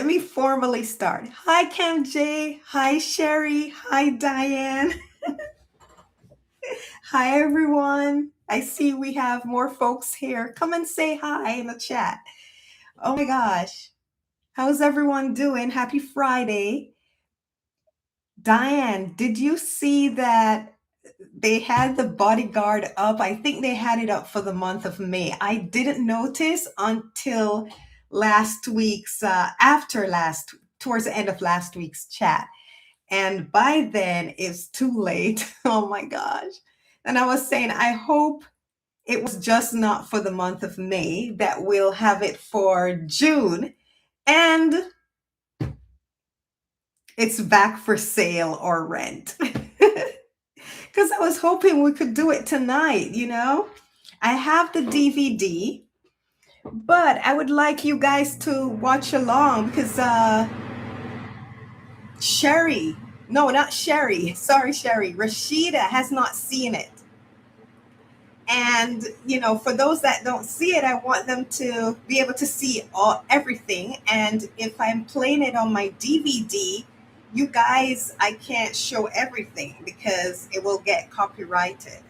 Let me formally start. Hi, Cam J. Hi, Sherry. Hi, Diane. Hi, everyone. I see we have more folks here. Come and say hi in the chat. Oh my gosh. How's everyone doing? Happy Friday. Diane, did you see that they had the Bodyguard up? I think they had it up for the month of May. I didn't notice until last week's, towards the end of last week's chat. And by then it's too late. Oh my gosh. And I was saying, I hope it was just not for the month of May, that we'll have it for June. And it's back for sale or rent. Because I was hoping we could do it tonight, you know? I have the DVD, but I would like you guys to watch along because Sherry, no, not Sherry, sorry, Sherry, Rashida has not seen it. And, for those that don't see it, I want them to be able to see everything. And if I'm playing it on my DVD, you guys, I can't show everything because it will get copyrighted.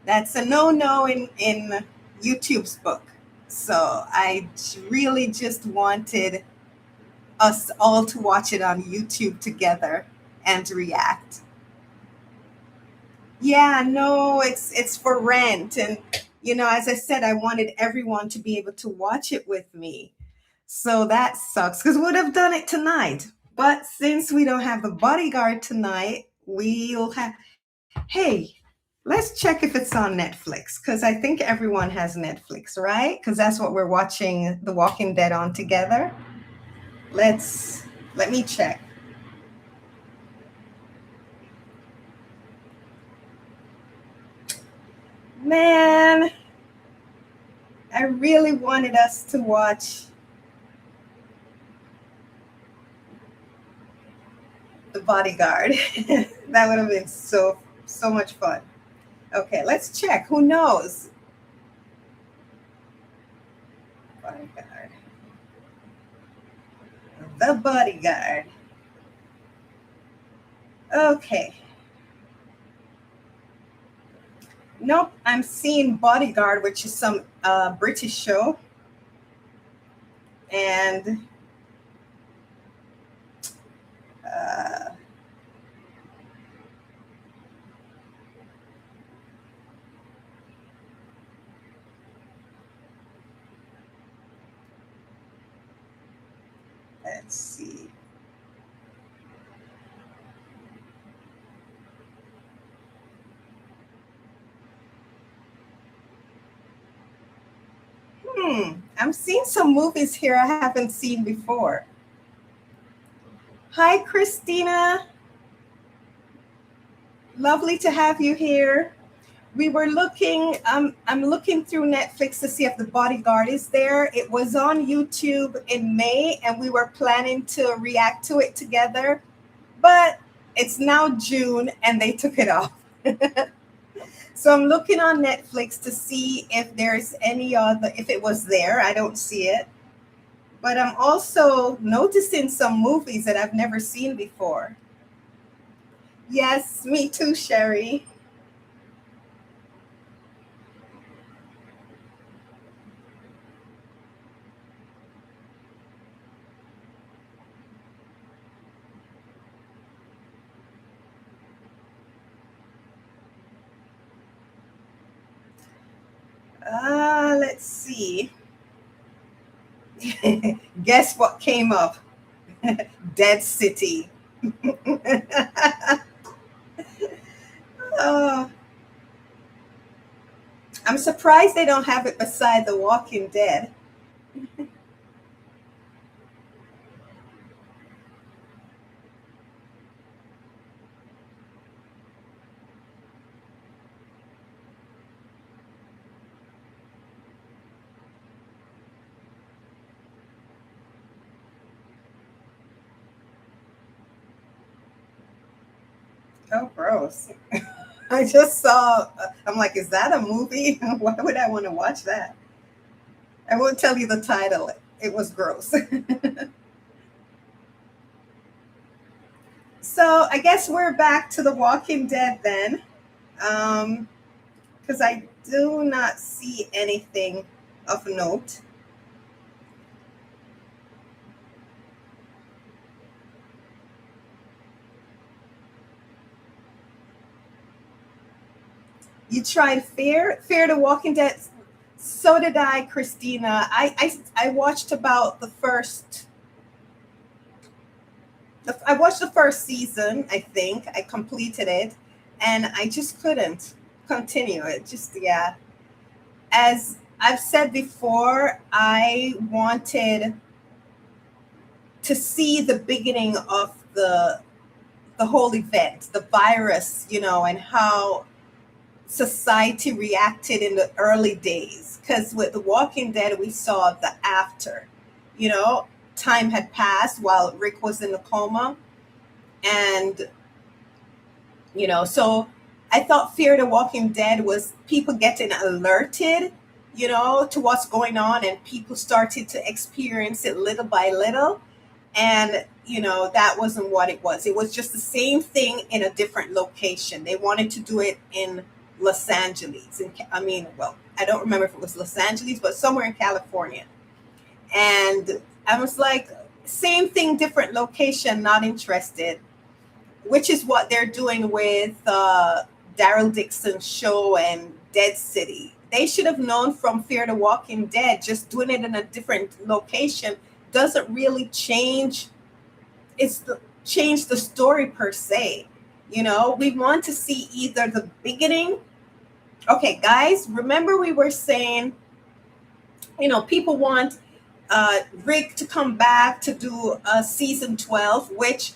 That's a no-no in YouTube's book. So I really just wanted us all to watch it on YouTube together and react. Yeah, no, it's for rent. And, as I said, I wanted everyone to be able to watch it with me. So that sucks because we would have done it tonight. But since we don't have the Bodyguard tonight, we'll have. Hey, let's check if it's on Netflix because I think everyone has Netflix, right? Because that's what we're watching The Walking Dead on together. Let me check. Man, I really wanted us to watch The Bodyguard. That would have been so much fun. Okay, let's check. Who knows? Bodyguard. The Bodyguard. Okay. Nope, I'm seeing Bodyguard, which is some British show. And let's see. I'm seeing some movies here I haven't seen before. Hi, Christina. Lovely to have you here. We were looking, I'm looking through Netflix to see if The Bodyguard is there. It was on YouTube in May, and we were planning to react to it together. But it's now June, and they took it off. So I'm looking on Netflix to see if there's any other, if it was there. I don't see it. But I'm also noticing some movies that I've never seen before. Yes, me too, Sherry. Let's see. Guess what came up? Dead City. Oh, I'm surprised they don't have it beside The Walking Dead. Oh, gross. I just saw, I'm like, is that a movie? Why would I want to watch that? I won't tell you the title. It was gross. So I guess we're back to The Walking Dead then, because I do not see anything of note. You tried Fear the Walking Dead. So did I, Christina. I watched about the first. I watched the first season. I think I completed it, and I just couldn't continue it. Just yeah, as I've said before, I wanted to see the beginning of the whole event, the virus, and how society reacted in the early days. Because with The Walking Dead, we saw the after. You know, time had passed while Rick was in the coma, and so I thought Fear the Walking Dead was people getting alerted, to what's going on, and people started to experience it little by little. And that wasn't what it was. It was just the same thing in a different location. They wanted to do it in Los Angeles, and I mean, well, I don't remember if it was Los Angeles, but somewhere in California. And I was like, same thing, different location, not interested. Which is what they're doing with Daryl Dixon's show and Dead City. They should have known from Fear the Walking Dead. Just doing it in a different location doesn't really change the story per se. We want to see either the beginning. Okay, guys, remember we were saying, people want Rick to come back to do season 12, which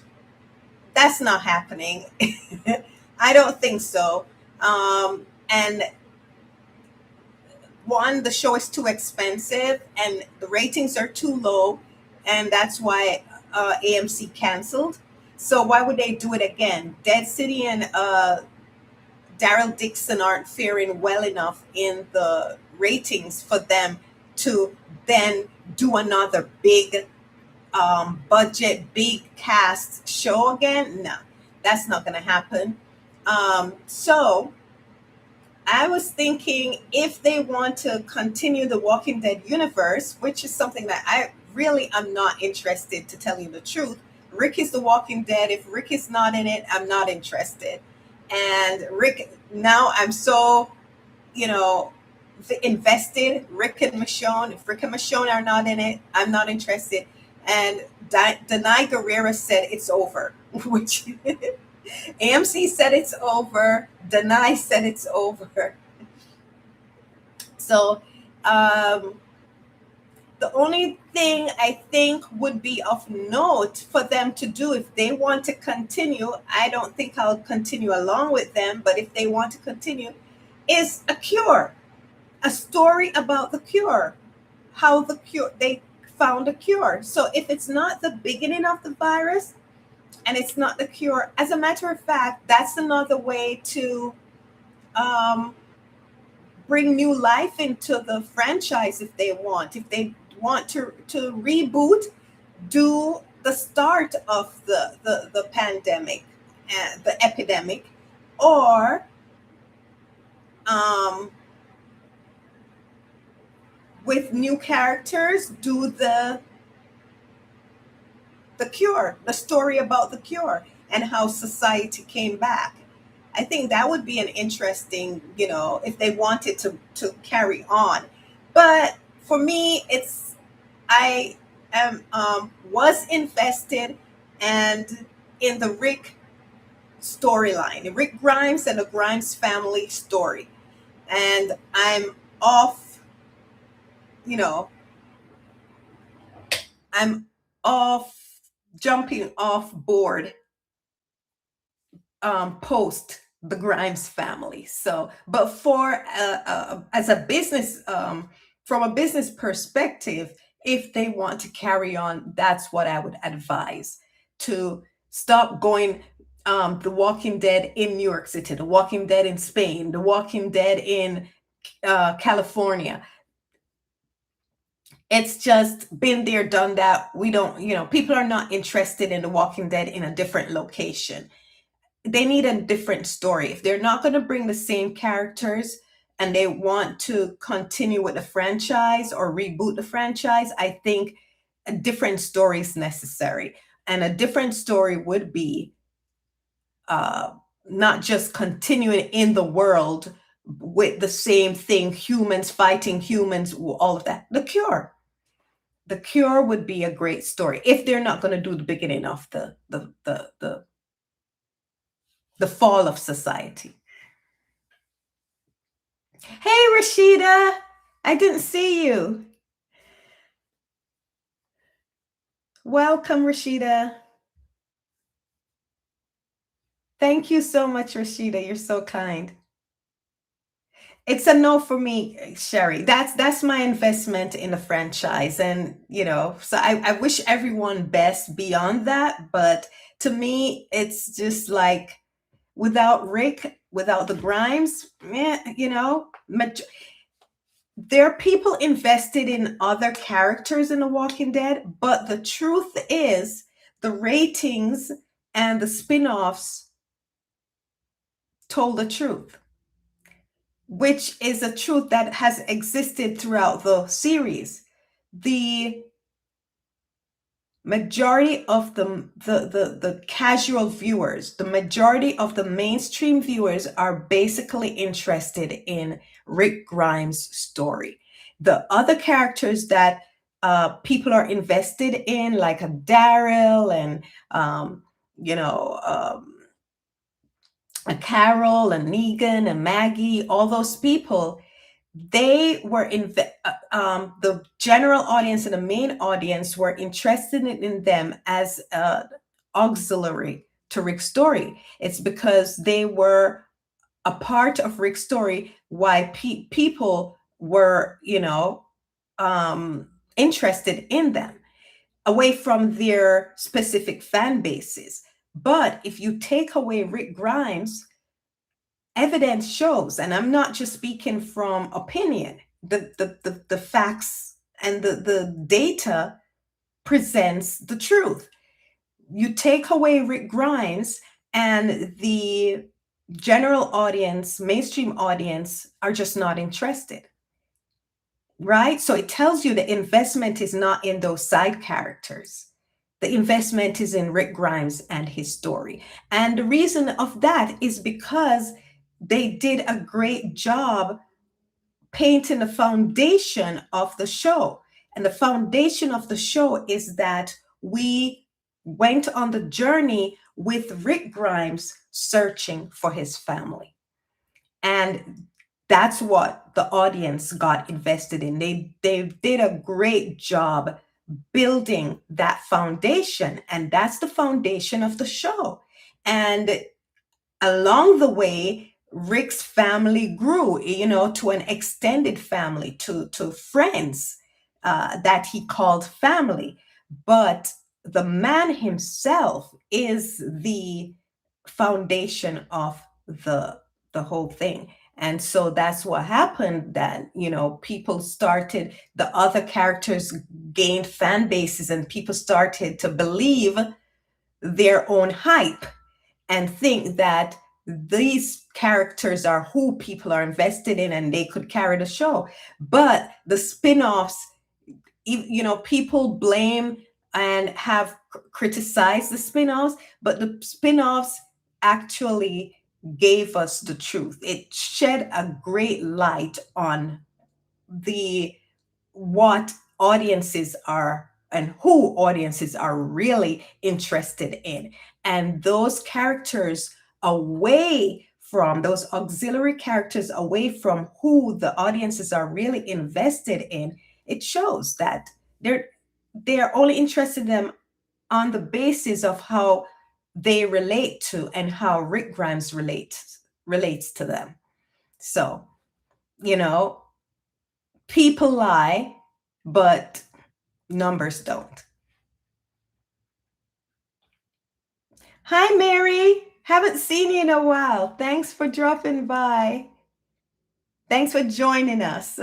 that's not happening. I don't think so. And one, the show is too expensive and the ratings are too low, and that's why AMC canceled. So why would they do it again? Dead City and Daryl Dixon aren't faring well enough in the ratings for them to then do another big budget, big cast show again. No, that's not going to happen. So I was thinking, if they want to continue the Walking Dead universe, which is something that I really am not interested, to tell you the truth. Rick is the Walking Dead. If Rick is not in it, I'm not interested. And Rick, now I'm so, you know, invested. Rick and Michonne, if Rick and Michonne are not in it, I'm not interested. And Denai Guerrera said it's over, which AMC said it's over. Denai said it's over. So the only thing I think would be of note for them to do if they want to continue, I don't think I'll continue along with them, but if they want to continue, is a cure, a story about the cure, how the cure, they found a cure. So if it's not the beginning of the virus and it's not the cure, as a matter of fact, that's another way to um, bring new life into the franchise if they want. If they want to reboot, do the start of the pandemic, the epidemic, or um, with new characters, do the cure, the story about the cure and how society came back. I think that would be an interesting, if they wanted to carry on. But for me, I am was invested and in the Rick storyline, Rick Grimes and the Grimes family story, and I'm off. You know, I'm off jumping off board post the Grimes family. So, but for as a business, from a business perspective, if they want to carry on, that's what I would advise, to stop going. The Walking Dead in New York City, The Walking Dead in Spain, The Walking Dead in California. It's just been there, done that. We don't, people are not interested in The Walking Dead in a different location. They need a different story. If they're not going to bring the same characters and they want to continue with the franchise or reboot the franchise, I think a different story is necessary. And a different story would be uh, not just continuing in the world with the same thing, humans fighting humans, all of that. The Cure would be a great story if they're not going to do the beginning of the fall of society. Hey, Rashida, I didn't see you. Welcome, Rashida. Thank you so much, Rashida. You're so kind. It's a no for me, Sherry. That's my investment in the franchise. And so I wish everyone best beyond that. But to me, it's just like without Rick, without the Grimes, there are people invested in other characters in The Walking Dead, but the truth is the ratings and the spin-offs told the truth, which is a truth that has existed throughout the series. The majority of the casual viewers, the majority of the mainstream viewers are basically interested in Rick Grimes' story. The other characters that people are invested in, like a Daryl and a Carol and Negan and Maggie, all those people, they were the general audience and the main audience were interested in them as auxiliary to Rick's story. It's because they were a part of Rick's story why people were interested in them away from their specific fan bases. But if you take away Rick Grimes, evidence shows, and I'm not just speaking from opinion, the facts and the data presents the truth. You take away Rick Grimes and the general audience, mainstream audience are just not interested. Right? So it tells you the investment is not in those side characters. The investment is in Rick Grimes and his story. And the reason of that is because they did a great job painting the foundation of the show. And the foundation of the show is that we went on the journey with Rick Grimes searching for his family. And that's what the audience got invested in. They did a great job building that foundation, and that's the foundation of the show. And along the way, Rick's family grew, to an extended family, to friends that he called family. But the man himself is the foundation of the whole thing. And so that's what happened, that people started, the other characters gained fan bases and people started to believe their own hype and think that these characters are who people are invested in and they could carry the show. But the spin-offs, people blame and have criticized the spin-offs, but the spin-offs actually gave us the truth. It shed a great light on the what audiences are and who audiences are really interested in. And those characters away from those auxiliary characters, away from who the audiences are really invested in, it shows that they're only interested in them on the basis of how they relate to and how Rick Grimes relates to them. So, you know, people lie, but numbers don't. Hi, Mary. Haven't seen you in a while. Thanks for dropping by. Thanks for joining us.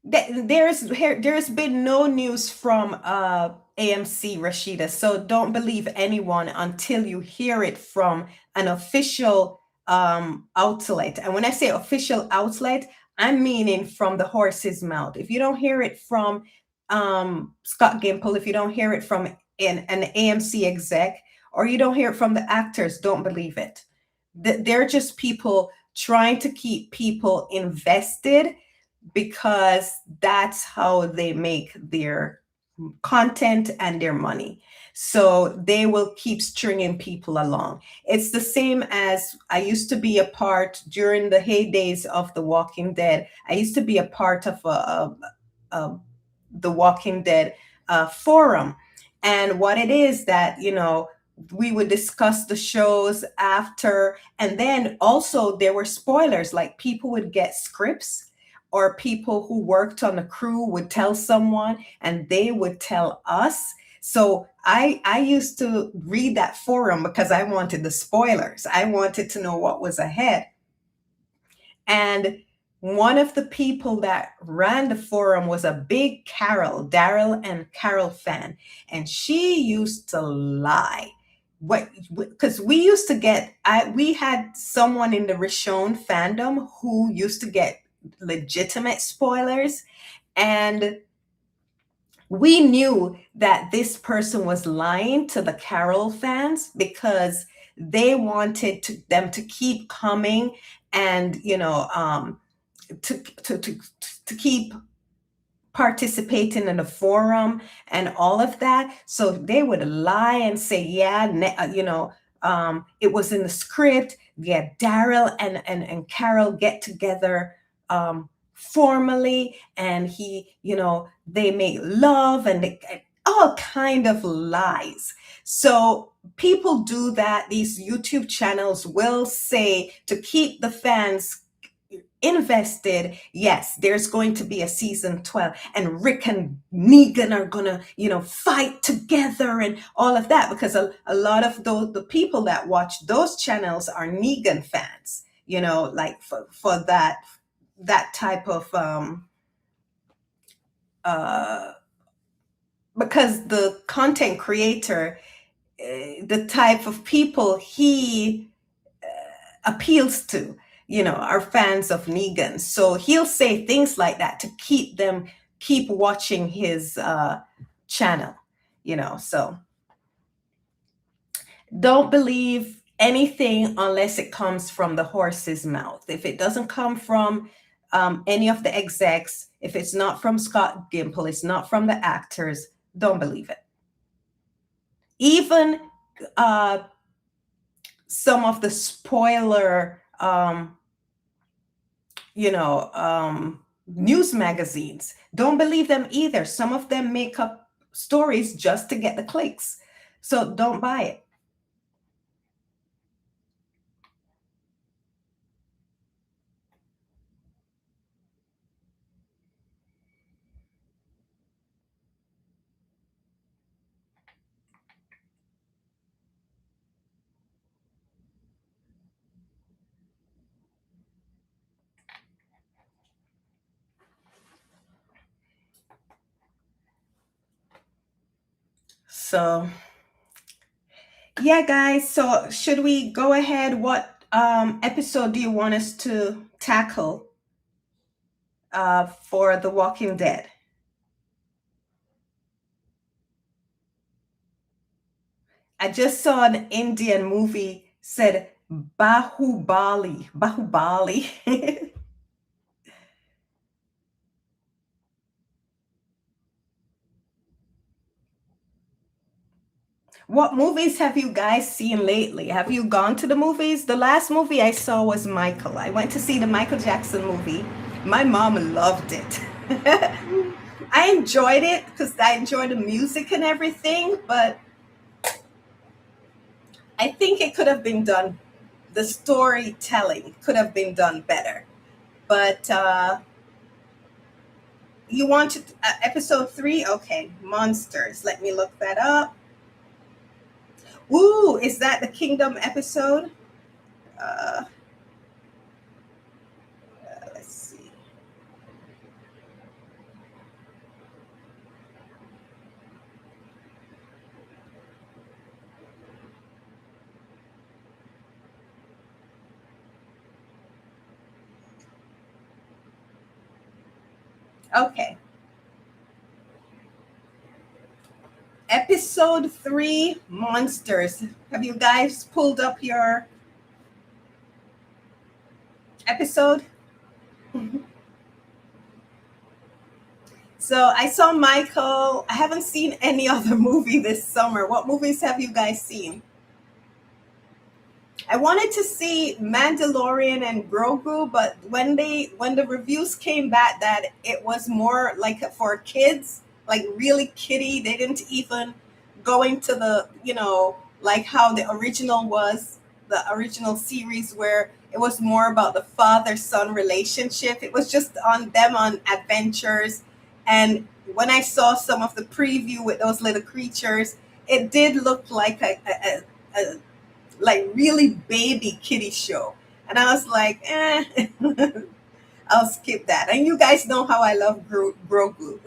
There's been no news from AMC, Rashida. So don't believe anyone until you hear it from an official outlet. And when I say official outlet, I'm meaning from the horse's mouth. If you don't hear it from Scott Gimple, if you don't hear it from an AMC exec, or you don't hear it from the actors, don't believe it. They're just people trying to keep people invested, because that's how they make their content and their money. So they will keep stringing people along. It's the same as I used to be a part during the heydays of The Walking Dead. I used to be a part of a The Walking Dead forum. And what it is that, we would discuss the shows after, and then also there were spoilers, like people would get scripts, or people who worked on the crew would tell someone and they would tell us. So I used to read that forum because I wanted the spoilers. I wanted to know what was ahead. And one of the people that ran the forum was a big Daryl and Carol fan. And she used to lie. What, because we used to get, we had someone in the Rishon fandom who used to get legitimate spoilers. And we knew that this person was lying to the Carol fans because they wanted them to keep coming, and to keep participating in the forum and all of that. So they would lie and say, yeah, it was in the script. Yeah, Daryl and Carol get together formally, and they make love, and all kind of lies. So people do that. These YouTube channels will say, to keep the fans invested, yes, there's going to be a season 12, and Rick and Negan are gonna fight together and all of that, because a lot of the people that watch those channels are Negan fans, like for that type of uh because the content creator, the type of people he appeals to, are fans of Negan. So he'll say things like that to keep them keep watching his channel, So don't believe anything unless it comes from the horse's mouth. If it doesn't come from any of the execs, if it's not from Scott Gimple, it's not from the actors, don't believe it. Even some of the spoiler news magazines, don't believe them either. Some of them make up stories just to get the clicks. So don't buy it. So yeah, guys, so should we go ahead? What episode do you want us to tackle for The Walking Dead? I just saw an Indian movie said Bahubali. What movies have you guys seen lately? Have you gone to the movies? The last movie I saw was Michael. I went to see the Michael Jackson movie. My mom loved it. I enjoyed it because I enjoyed the music and everything, but I think it could have been done, the storytelling could have been done better. But you wanted episode 3? Okay, Monsters. Let me look that up. Ooh, is that the Kingdom episode? Uh, let's see. Okay. Episode 3, Monsters. Have you guys pulled up your episode? So I saw Michael. I haven't seen any other movie this summer. What movies have you guys seen? I wanted to see Mandalorian and Grogu, but when the reviews came back that it was more like for kids, like really kiddie, they didn't even go into the, like how the original was, the original series where it was more about the father-son relationship. It was just on them on adventures. And when I saw some of the preview with those little creatures, it did look like a like really baby kitty show. And I was like, I'll skip that. And you guys know how I love Grogu.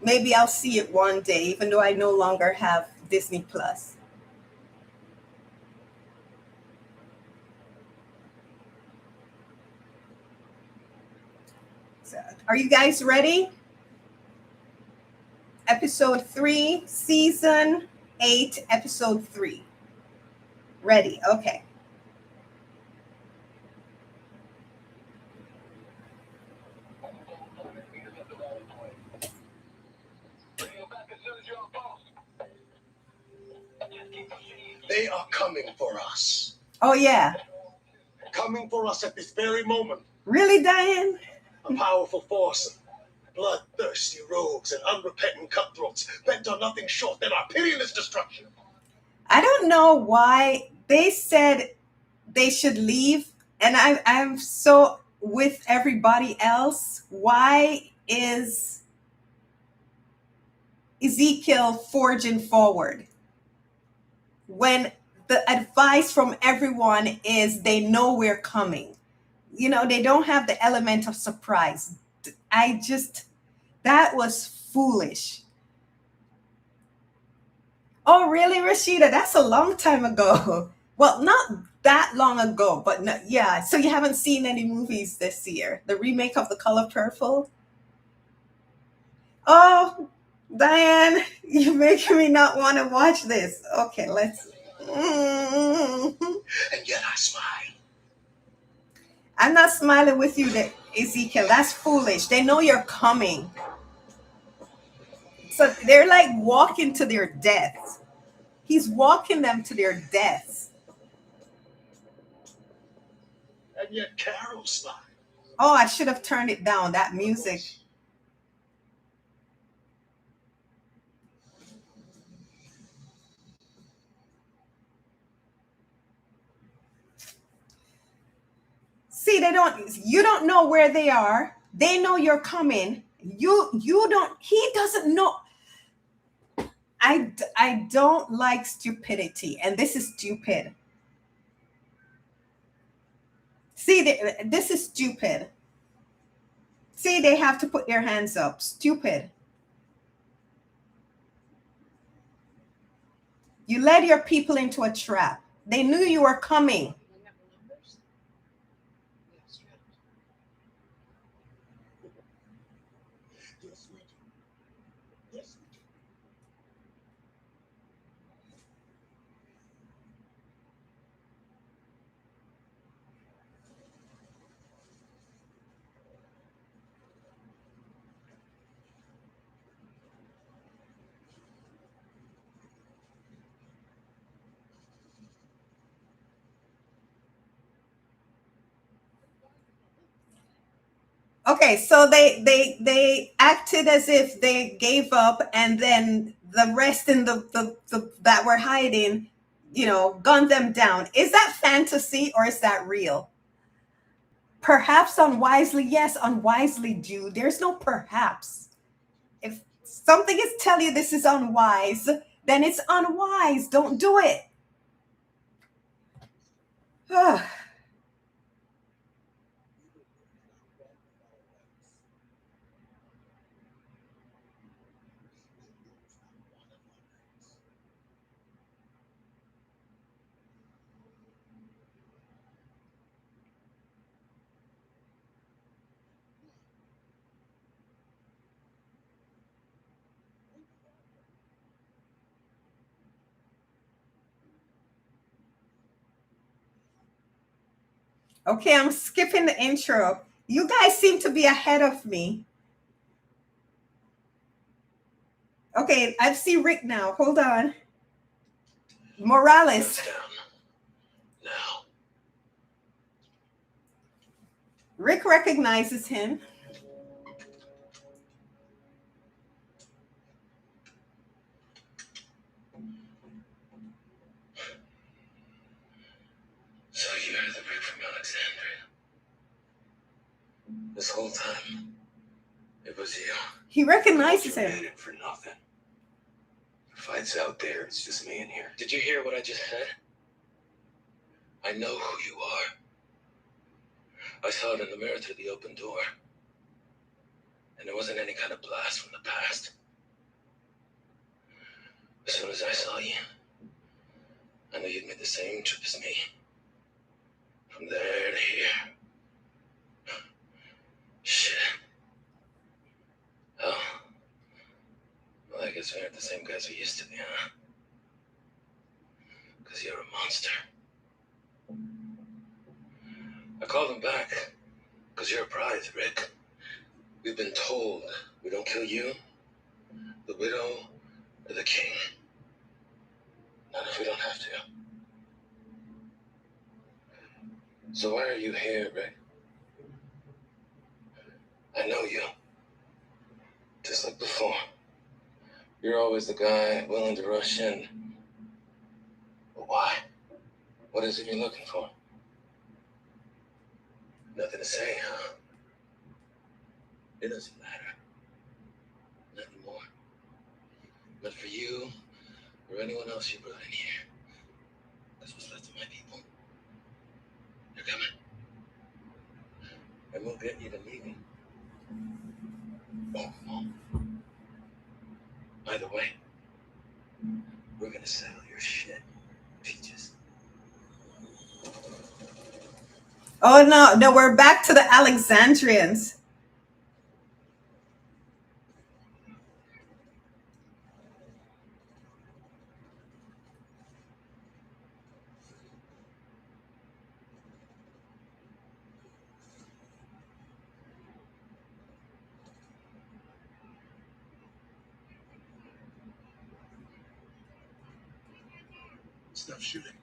Maybe I'll see it one day, even though I no longer have Disney Plus. So, are you guys ready? Episode 3, season 8, episode 3. Ready? Okay. They are coming for us. Oh, yeah. Coming for us at this very moment. Really, Diane? A powerful force of bloodthirsty rogues and unrepentant cutthroats bent on nothing short than our pitiless destruction. I don't know why they said they should leave, and I'm so with everybody else. Why is Ezekiel forging forward when the advice from everyone is they know we're coming? They don't have the element of surprise. I just, that was foolish. Oh, really, Rashida? That's a long time ago. Well, not that long ago, but no, yeah. So you haven't seen any movies this year? The remake of The Color Purple? Oh, Diane, you're making me not want to watch this. Okay, let's. And yet I smile. I'm not smiling with you, Ezekiel. That's foolish. They know you're coming. So they're like walking to their deaths. He's walking them to their deaths. And yet Carol smiles. Oh, I should have turned it down. That music. See, you don't know where they are. They know you're coming. You don't, he doesn't know. I don't like stupidity, and this is stupid. See, this is stupid. See, they have to put their hands up. Stupid. You led your people into a trap. They knew you were coming. Yes, we do. Yes, we do. Okay, so they acted as if they gave up, and then the rest in the that were hiding, gunned them down. Is that fantasy or is that real? Perhaps unwisely, yes, unwisely, Jude. There's no perhaps. If something is telling you this is unwise, then it's unwise. Don't do it. Okay, I'm skipping the intro. You guys seem to be ahead of me. Okay, I see Rick now. Hold on. Morales. Down. Now. Rick recognizes him. So you're the Rick from Alexandria. This whole time, it was you. He recognizes him. In it for nothing. The fight's out there. It's just me in here. Did you hear what I just said? I know who you are. I saw it in the mirror through the open door. And it wasn't any kind of blast from the past. As soon as I saw you, I knew you'd made the same trip as me. From there to here. Shit. Oh. Well, I guess we aren't the same guys we used to be, huh? Because you're a monster. I called him back. Because you're a prize, Rick. We've been told we don't kill you, the widow, or the king. Not if we don't have to. So why are you here, Rick? I know you. Just like before. You're always the guy willing to rush in. But why? What is it you're looking for? Nothing to say, huh? It doesn't matter. Not anymore. Not for you or anyone else you brought in here. That's what's left of my people. They're coming. And we'll get you to meet me. Oh, come on. By the way, we're gonna settle your shit, Peaches. Oh no, we're back to the Alexandrians. Stop shooting.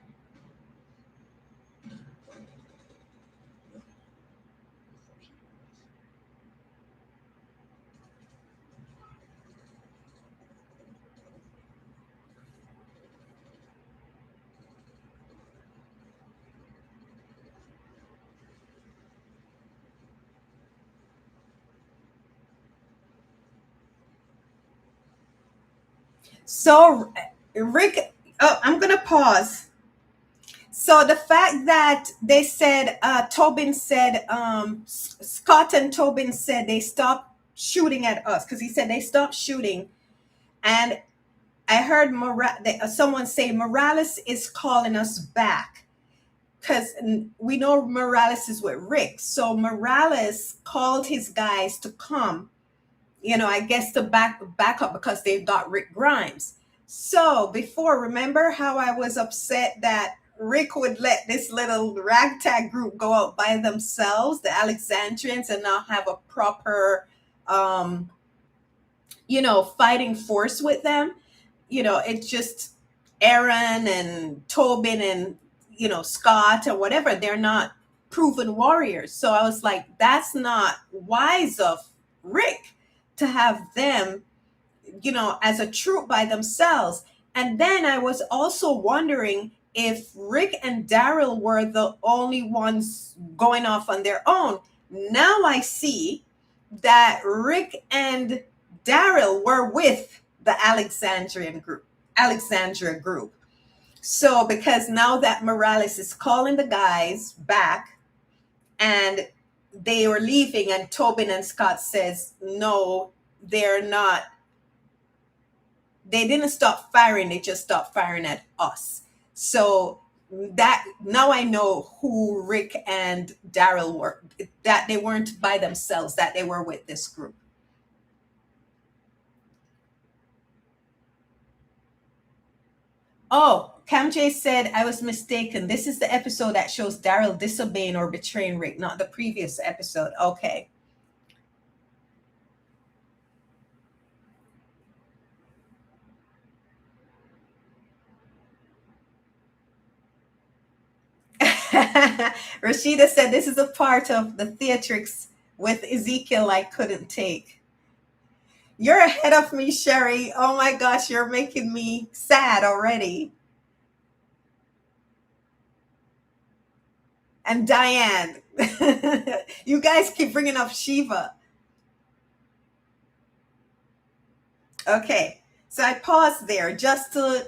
So Rick, oh, I'm gonna pause. So the fact that they said, Tobin said, Scott and Tobin said they stopped shooting at us because he said they stopped shooting, and I heard someone say Morales is calling us back because we know Morales is with Rick. So Morales called his guys to come, I guess to back up because they've got Rick Grimes. So before, remember how I was upset that Rick would let this little ragtag group go out by themselves, the Alexandrians, and not have a proper, fighting force with them. It's just Aaron and Tobin and, Scott or whatever. They're not proven warriors. So I was like, that's not wise of Rick to have them, as a troop by themselves. And then I was also wondering if Rick and Daryl were the only ones going off on their own. Now I see that Rick and Daryl were with the Alexandria group. So because now that Morales is calling the guys back and they were leaving, and Tobin and Scott says, no, they're not. They didn't stop firing. They just stopped firing at us. So that now I know who Rick and Daryl were, that they weren't by themselves, that they were with this group. Oh, Cam J said, I was mistaken. This is the episode that shows Daryl disobeying or betraying Rick, not the previous episode. Okay. Rashida said, this is a part of the theatrics with Ezekiel I couldn't take. You're ahead of me, Sherry. Oh my gosh, you're making me sad already. And Diane. You guys keep bringing up Shiva. Okay, so I paused there just to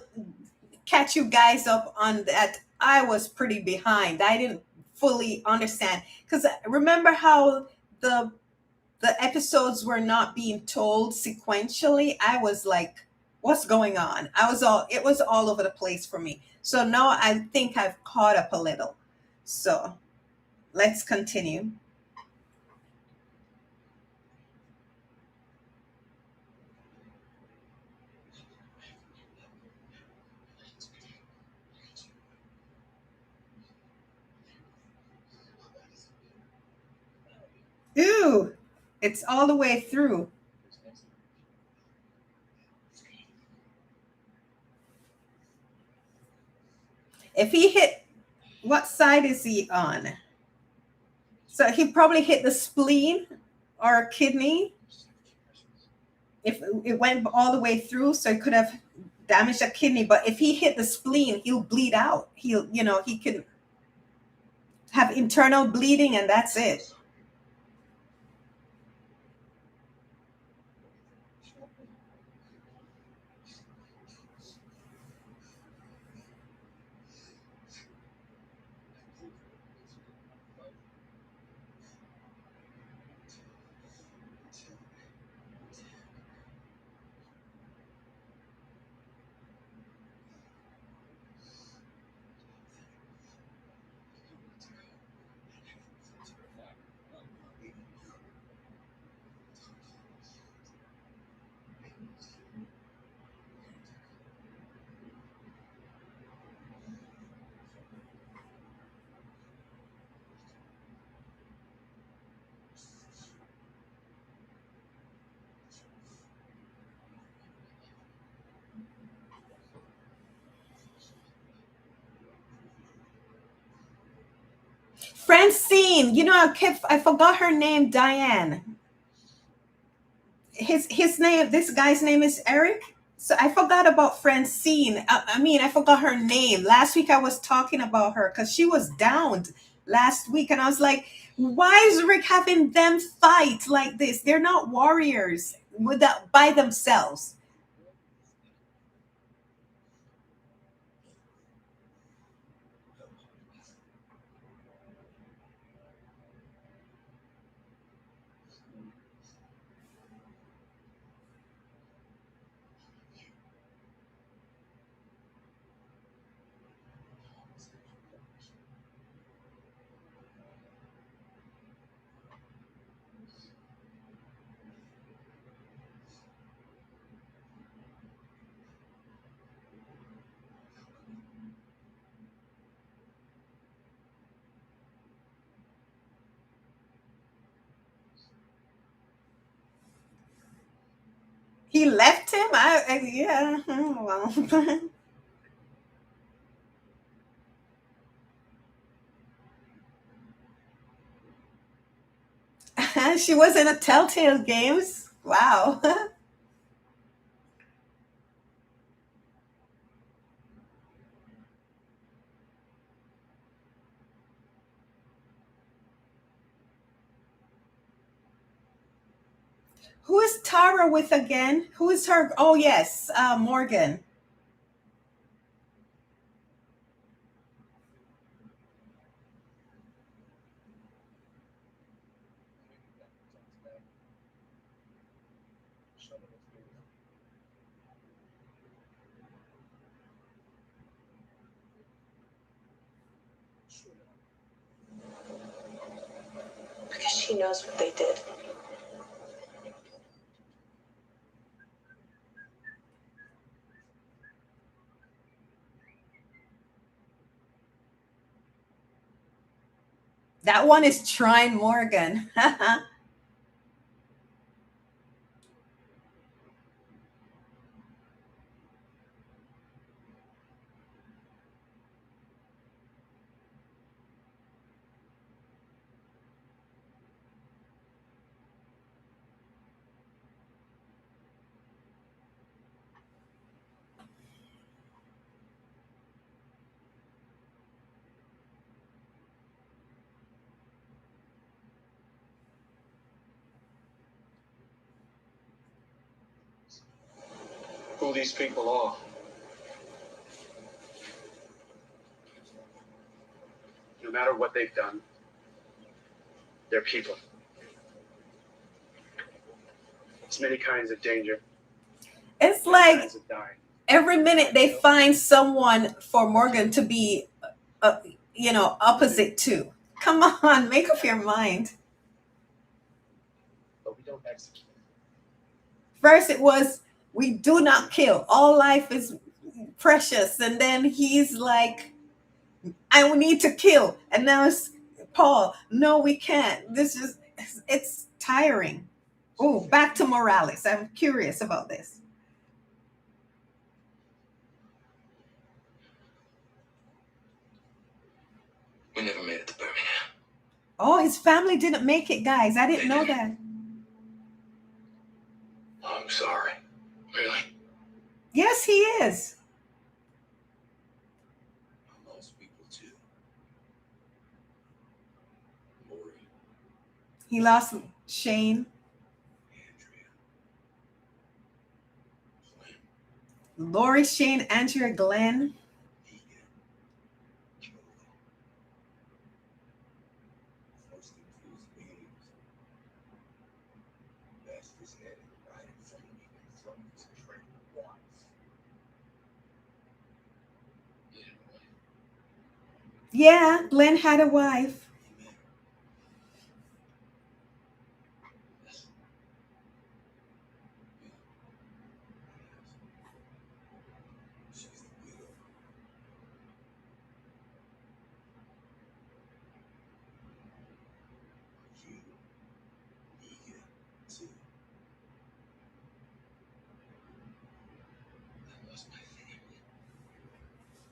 catch you guys up on that. I was pretty behind. I didn't fully understand because remember how the episodes were not being told sequentially. I was like, what's going on? It was all over the place for me. So now I think I've caught up a little. So let's continue. Ooh, it's all the way through. If he hit, what side is he on? So he probably hit the spleen or kidney. If it went all the way through, so it could have damaged a kidney. But if he hit the spleen, he'll bleed out. He can have internal bleeding, and that's it. Francine, I forgot her name. Diane. His name. This guy's name is Eric. So I forgot about Francine. I forgot her name. Last week I was talking about her because she was downed last week, and I was like, "Why is Rick having them fight like this? They're not warriors by themselves." He left him. Yeah. Well, she was in a Telltale Games. Wow. Who is Tara with again? Who is her? Oh yes, Morgan. Because she knows what they did. That one is Trine Morgan. Who these people are. No matter what they've done, they're people. There's many kinds of danger. It's like every minute they find someone for Morgan to be, opposite to. Come on, make up your mind. But we don't execute. First it was, we do not kill. All life is precious. And then he's like, I need to kill. And now it's Paul. No, we can't. It's tiring. Oh, back to Morales. I'm curious about this. We never made it to Birmingham. Oh, his family didn't make it, guys. I didn't know that. I'm sorry. Really? Yes, he is. I lost people too. Lori, He lost Shane, Andrea, Glenn, Lori, Shane, Andrea, Glenn. Negan, Joel. First thing feels meetings. That's his head right in front of me from his train once. Yeah, right. Yeah, Glenn had a wife.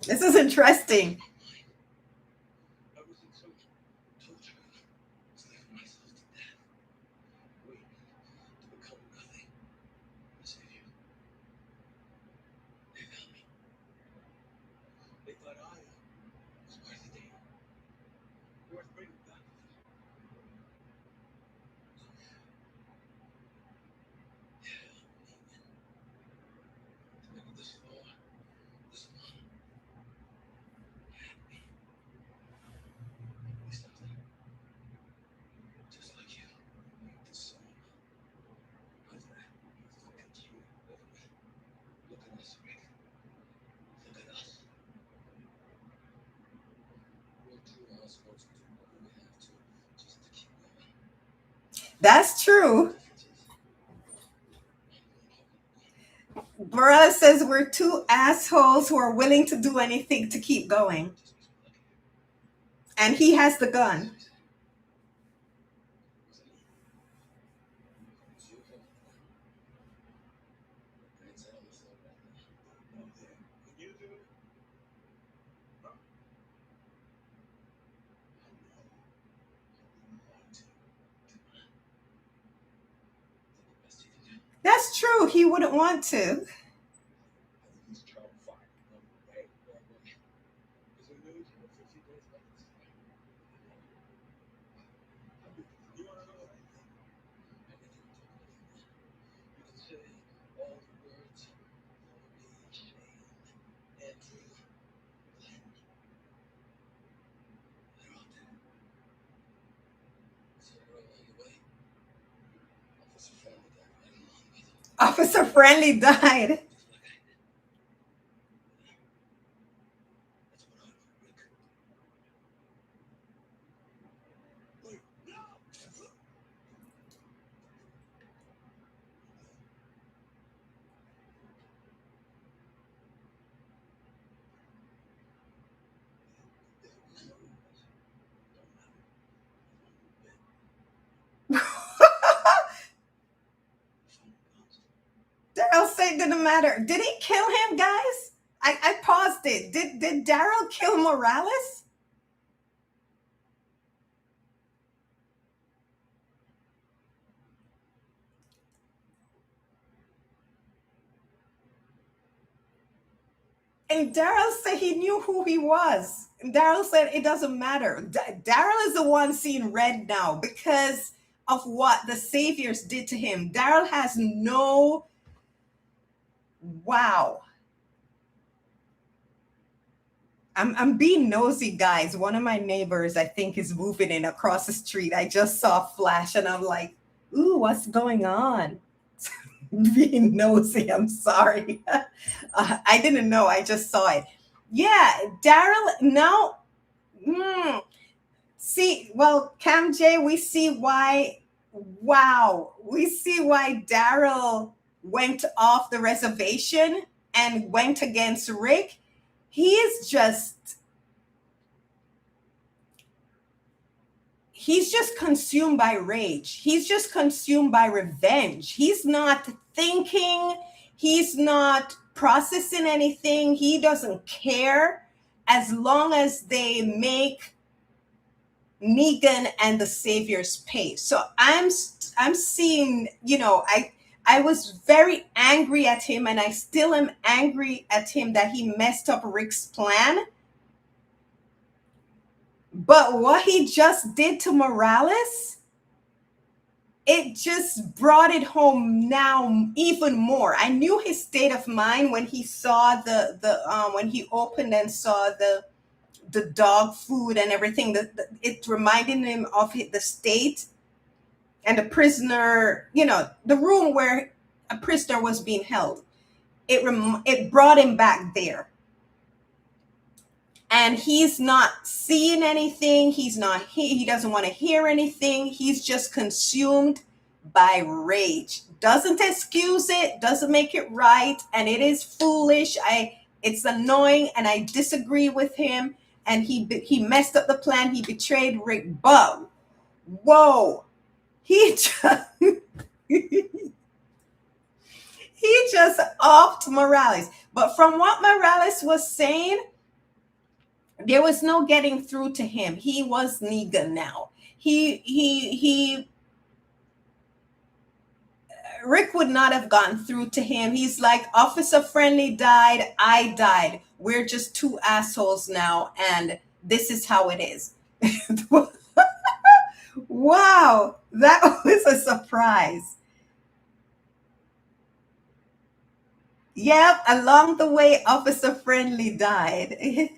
This is interesting. I was in so torture. Enslaving myself to death. Waiting to become nothing. To save you. They found me. They thought I was worth the deal. Worth bringing back. This far. This long. Just like you. The soul. Look at you. Look at us, Rick. Look at us. We're true households to do what we have to just to keep going. That's true. Morales says we're two assholes who are willing to do anything to keep going. And he has the gun. That's true. He wouldn't want to. Officer Friendly died. Daryl said it didn't matter. Did he kill him, guys? I paused it. Did Daryl kill Morales? And Daryl said he knew who he was. And Daryl said it doesn't matter. Daryl is the one seeing red now because of what the Saviors did to him. Daryl has no. Wow. I'm being nosy, guys. One of my neighbors, I think, is moving in across the street. I just saw a flash and I'm like, ooh, what's going on? Being nosy, I'm sorry. I didn't know. I just saw it. Yeah, Daryl, no. See, well, Cam J, we see why. Wow. We see why Daryl went off the reservation and went against Rick. He is just, he's just consumed by rage. He's just consumed by revenge. He's not thinking. He's not processing anything. He doesn't care as long as they make Negan and the Saviors pay. So I'm seeing, I was very angry at him, and I still am angry at him that he messed up Rick's plan. But what he just did to Morales, it just brought it home now even more. I knew his state of mind when he saw when he opened and saw the dog food and everything. It reminded him of the state and the prisoner, the room where a prisoner was being held. It brought him back there. And he's not seeing anything. He doesn't want to hear anything. He's just consumed by rage. Doesn't excuse it, doesn't make it right, and it is foolish. It's annoying, and I disagree with him. And he messed up the plan. He betrayed Rick. But whoa, he just he just offed Morales. But from what Morales was saying, there was no getting through to him. He was Negan now. Rick would not have gotten through to him. He's like, Officer Friendly died, I died. We're just two assholes now, and this is how it is. Wow, that was a surprise. Yep, along the way, Officer Friendly died.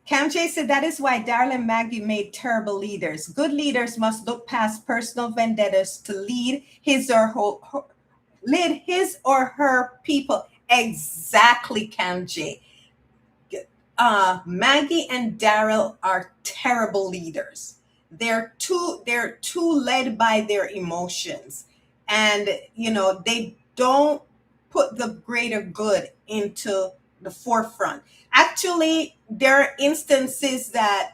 Cam J said that is why Daryl and Maggie made terrible leaders. Good leaders must look past personal vendettas to lead his or her people. Exactly, Cam J. Maggie and Daryl are terrible leaders. They're too led by their emotions, and they don't put the greater good into the forefront. Actually, there are instances that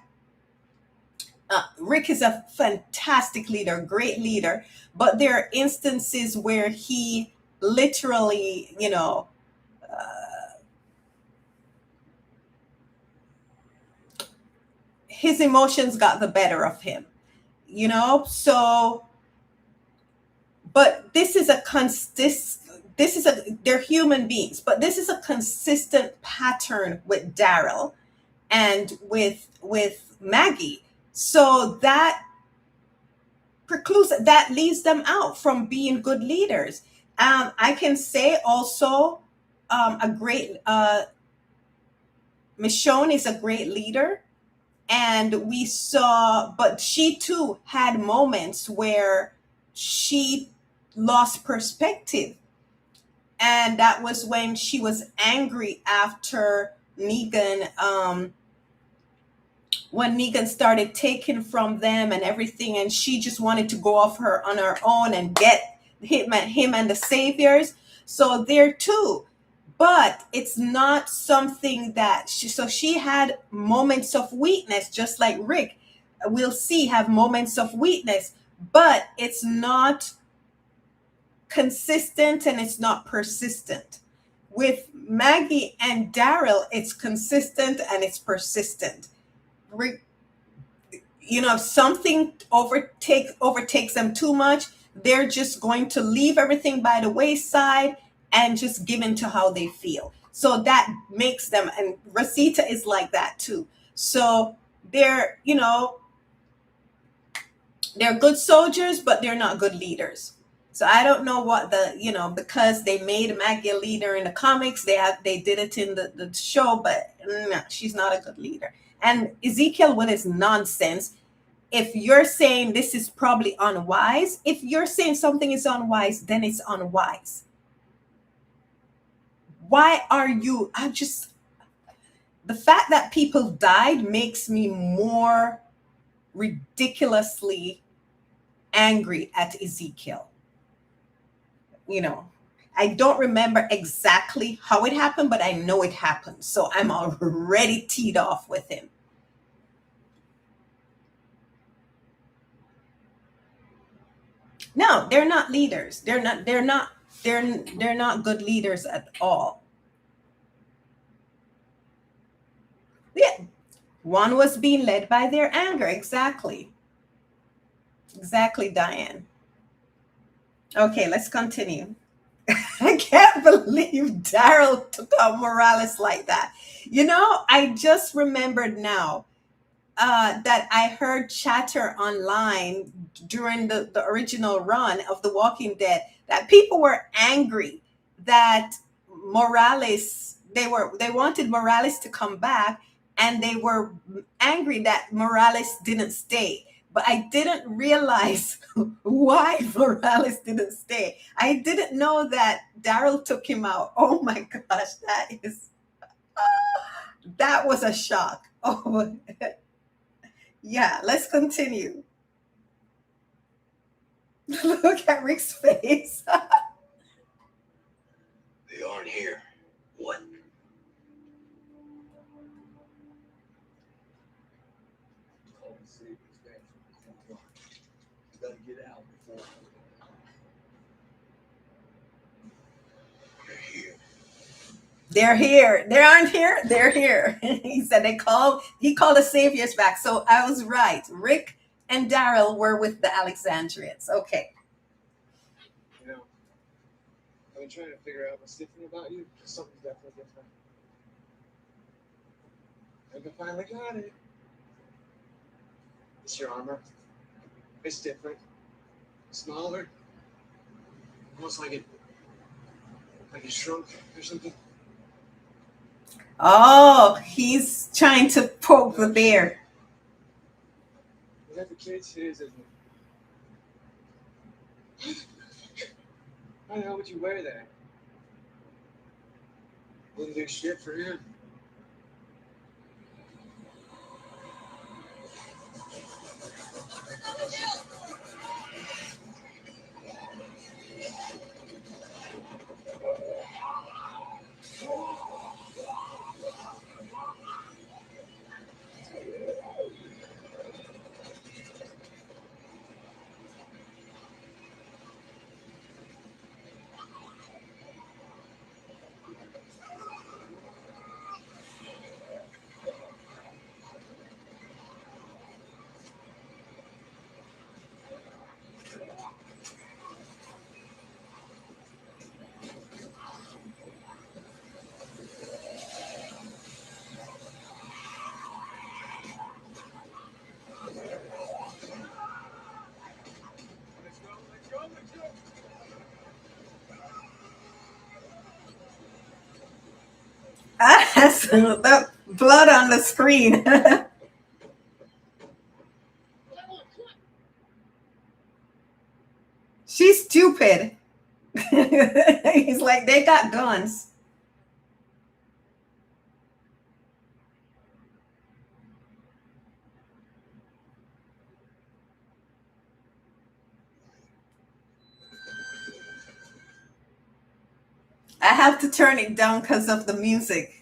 Rick is a fantastic leader, great leader, but there are instances where he literally, his emotions got the better of him, so, but they're human beings, but this is a consistent pattern with Daryl and with Maggie. So that leaves them out from being good leaders. I can say also Michonne is a great leader. And but she too had moments where she lost perspective. And that was when she was angry after Negan, when Negan started taking from them and everything, and she just wanted to go off on her own and get him and the Saviors. So there too. but it's not something that she had moments of weakness, just like Rick, we'll see, have moments of weakness, but it's not consistent and it's not persistent. With Maggie and Daryl, it's consistent and it's persistent. Rick, if something overtakes them too much, they're just going to leave everything by the wayside and just give in to how they feel. So that makes them, and Rosita is like that too. So they're, they're good soldiers, but they're not good leaders. So I don't know what because they made Maggie a leader in the comics, they did it in the show, but no, she's not a good leader. And Ezekiel with his nonsense, if you're saying this is probably unwise, if you're saying something is unwise, then it's unwise. Why are you? The fact that people died makes me more ridiculously angry at Ezekiel. I don't remember exactly how it happened, but I know it happened. So I'm already teed off with him. No, they're not leaders. They're not good leaders at all. Yeah. One was being led by their anger. Exactly. Exactly, Diane. Okay, let's continue. I can't believe Daryl took out Morales like that. I just remembered now that I heard chatter online during the original run of The Walking Dead that people were angry that they wanted Morales to come back, and they were angry that Morales didn't stay. But I didn't realize why Morales didn't stay. I didn't know that Daryl took him out. Oh my gosh, that was a shock. Oh, yeah, let's continue. Look at Rick's face. They aren't here. What? Gotta get out before. They're here. They're here. They aren't here. They're here. He said he called the saviors back. So I was right. Rick and Daryl were with the Alexandrians. Okay. I've been trying to figure out what's different about you. Something's definitely different. I finally got it. It's your armor. It's different. Smaller. Almost like it shrunk or something. Oh, he's trying to poke the bear. Is that the kids? It is, isn't it? Why the hell would you wear that? Wouldn't do shit for him. That's the blood on the screen. She's stupid. He's like, they got guns. I have to turn it down because of the music.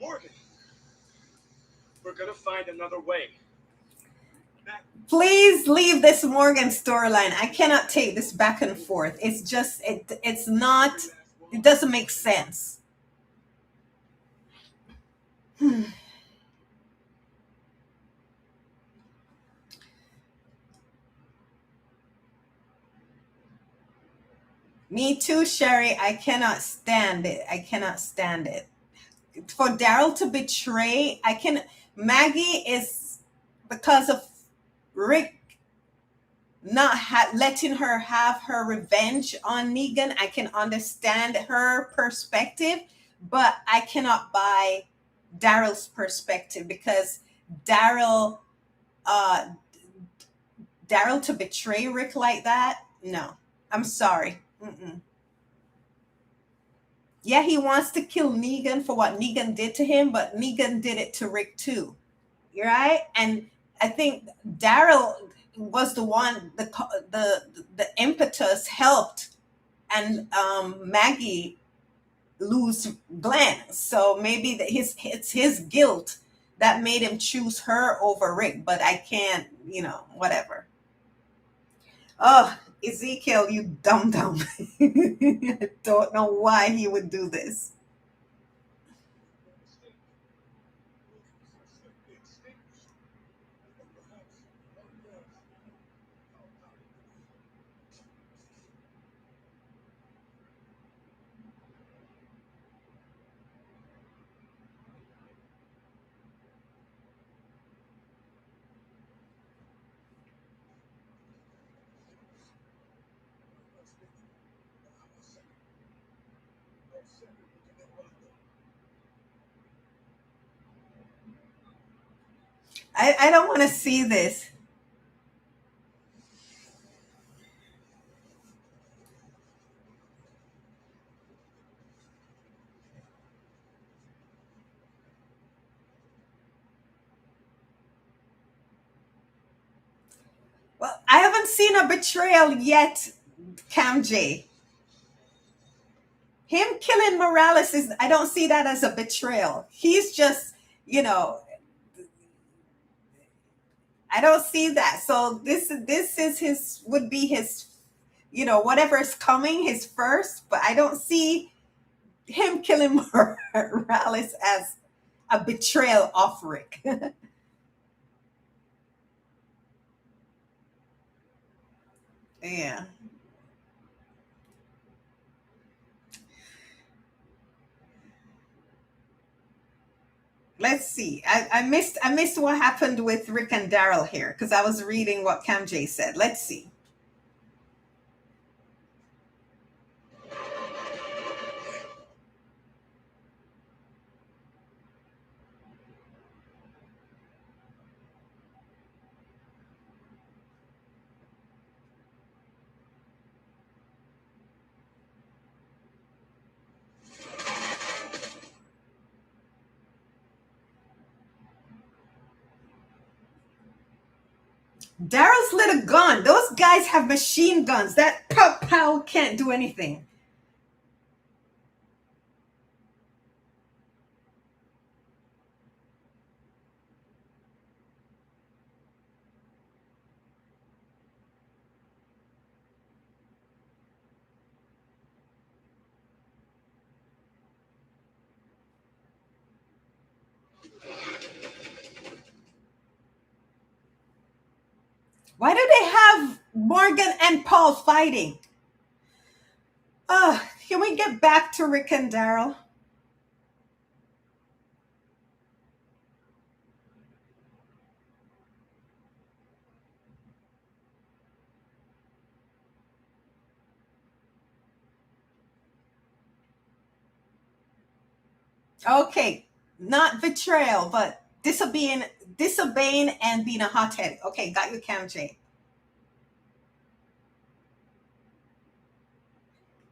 Morgan, we're gonna find another way. Please leave this Morgan storyline. I cannot take this back and forth. It's just it's not, it doesn't make sense. Me too, Sherry. I cannot stand it. I cannot stand it. For Daryl to betray, I can. Maggie is because of Rick not letting her have her revenge on Negan. I can understand her perspective, but I cannot buy Daryl's perspective because Daryl, uh, Daryl to betray Rick like that. No, I'm sorry. Mm-mm. Yeah, he wants to kill Negan for what Negan did to him, but Negan did it to Rick too. You're right, and I think Daryl was the one, the impetus helped, and Maggie lose Glenn. So maybe it's his guilt that made him choose her over Rick. But I can't, whatever. Oh, Ezekiel, you dumb. I don't know why he would do this. I don't want to see this. Well, I haven't seen a betrayal yet, Cam J. Him killing Morales is, I don't see that as a betrayal. He's just, you know, I don't see that. So this is his, would be his, whatever is coming, his first, but I don't see him killing Morales as a betrayal of Rick. Yeah. Let's see. I missed what happened with Rick and Daryl here because I was reading what Cam J said. Let's see. Daryl's lit a gun. Those guys have machine guns. That pow can't do anything. Why do they have Morgan and Paul fighting? Can we get back to Rick and Daryl? Okay, not betrayal, but disobeying and being a hothead. Okay, got you, Cam J.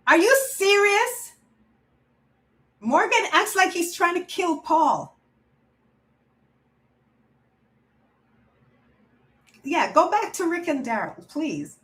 Are you serious? Morgan acts like he's trying to kill Paul. Yeah, go back to Rick and Daryl, please.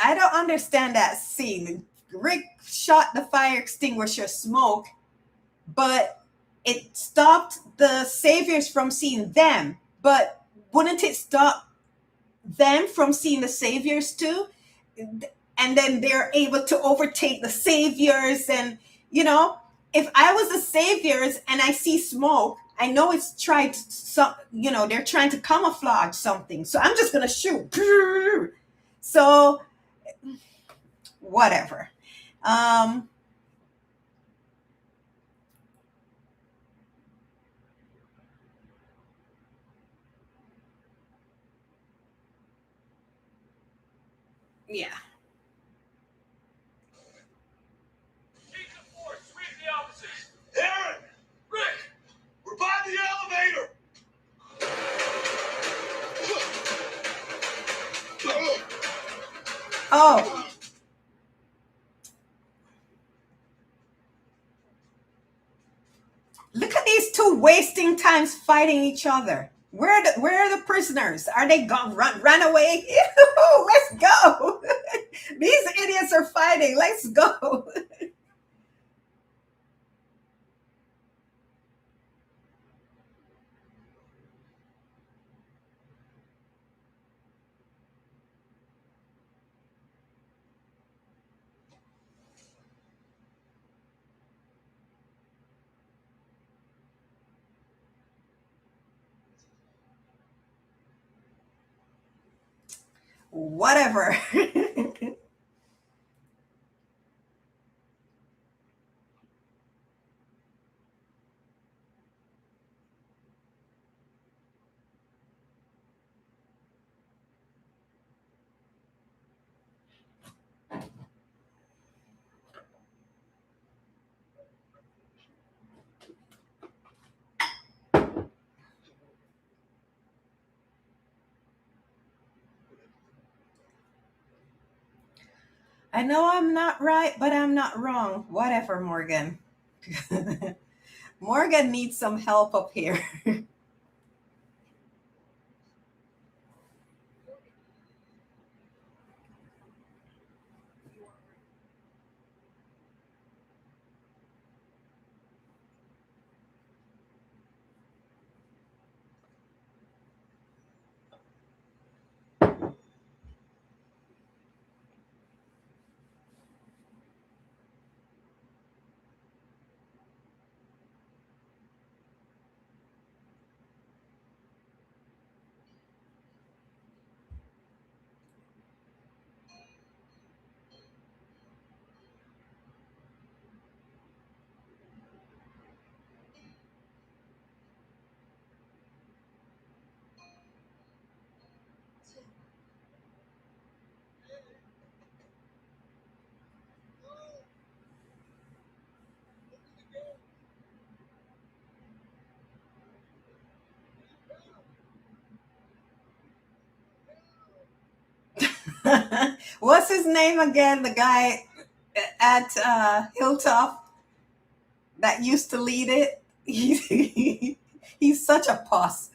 I don't understand that scene. Rick shot the fire extinguisher smoke, but it stopped the saviors from seeing them. But wouldn't it stop them from seeing the saviors too? And then they're able to overtake the saviors. And, if I was the saviors and I see smoke, I know it's tried some, they're trying to camouflage something. So I'm just going to shoot. So whatever. Yeah. Aaron! Rick! We're by the elevator! Oh. Look at these two wasting times fighting each other. Where are the prisoners? Are they gone? Run away? Let's go. These idiots are fighting. Let's go. Whatever. I know I'm not right, but I'm not wrong. Whatever, Morgan. Morgan needs some help up here. What's his name again? The guy at Hilltop that used to lead it. He's, he's such a puss.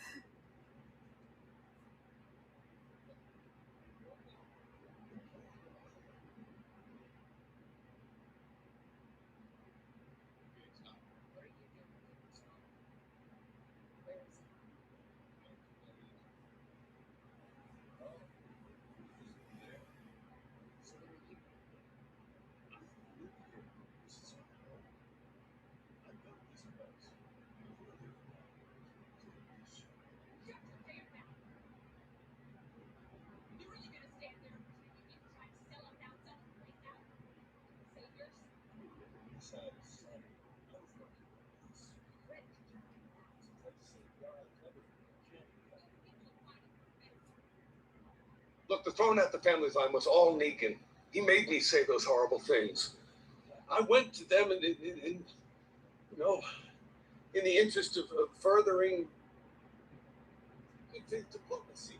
Look, the throwing out the family line was all Negan. He made me say those horrible things. I went to them in you know, in the interest of furthering diplomacy.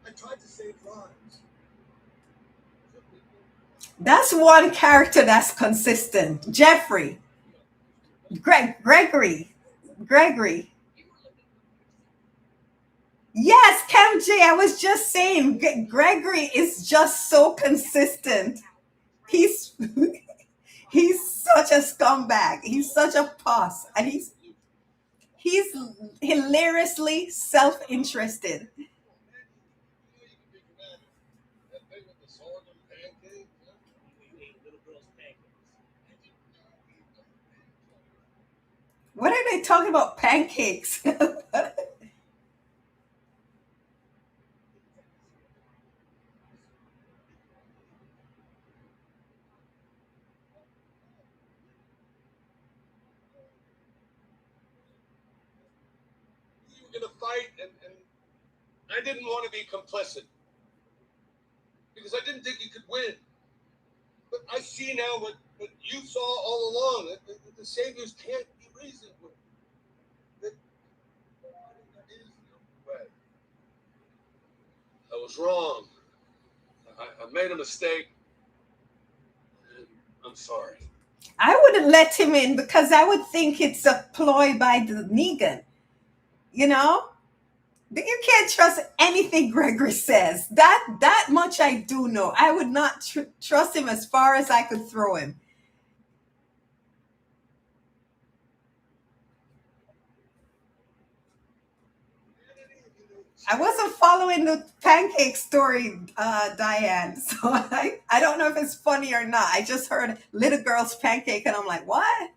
I tried to save lives. That's one character that's consistent. Jeffrey. Gregory. Yes, Cam J. I was just saying, Gregory is just so consistent. He's he's such a scumbag. He's such a puss, and he's hilariously self-interested. What are they talking about? Pancakes. You were gonna fight, and I didn't want to be complicit because I didn't think you could win. But I see now what you saw all along, that the saviors can't be reasoned with. That there is no way. I was wrong. I made a mistake. And I'm sorry. I wouldn't let him in because I would think it's a ploy by the Negan. You know, you can't trust anything Gregory says. That much I do know. I would not trust him as far as I could throw him. I wasn't following the pancake story, Diane. So I don't know if it's funny or not. I just heard little girl's pancake, and I'm like, what?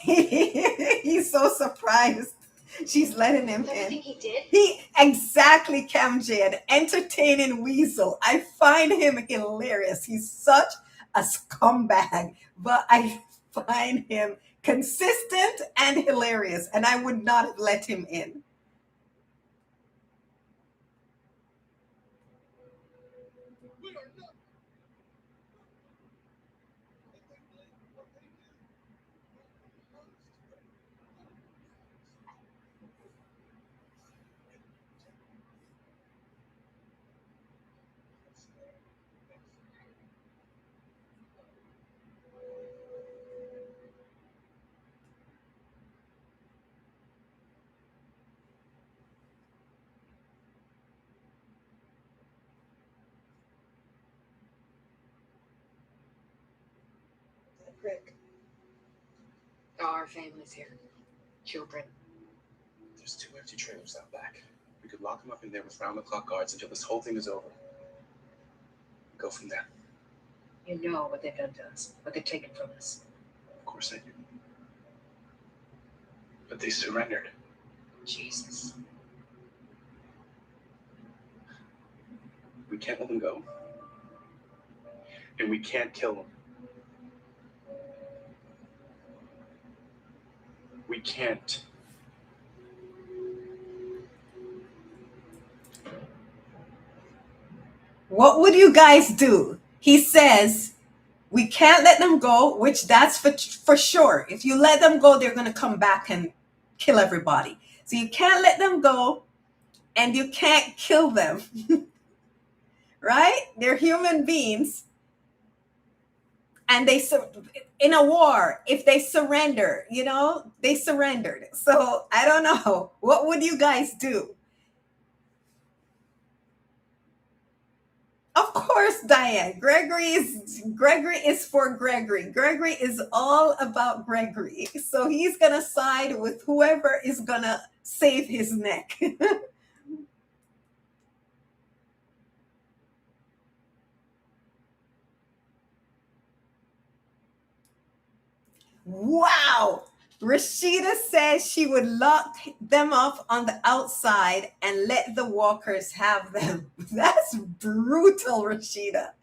He's so surprised. She's letting him in. He did? He exactly, Camj, an entertaining weasel. I find him hilarious. He's such a scumbag, but I find him consistent and hilarious, and I would not have let him in. Rick. Our family's here. Children. There's 2 empty trailers out back. We could lock them up in there with round-the-clock guards until this whole thing is over. Go from there. You know what they've done to us, what they've taken from us. Of course I do. But they surrendered. Jesus. We can't let them go. And we can't kill them. We can't. What would you guys do? He says, we can't let them go, which that's for sure. If you let them go, they're going to come back and kill everybody. So you can't let them go. and you can't kill them, right? They're human beings, and in a war, if they surrender, they surrendered. So I don't know. What would you guys do? Of course, Diane. Gregory is for Gregory. Gregory is all about Gregory. So he's gonna side with whoever is gonna save his neck. Wow. Rashida says she would lock them up on the outside and let the walkers have them. That's brutal, Rashida.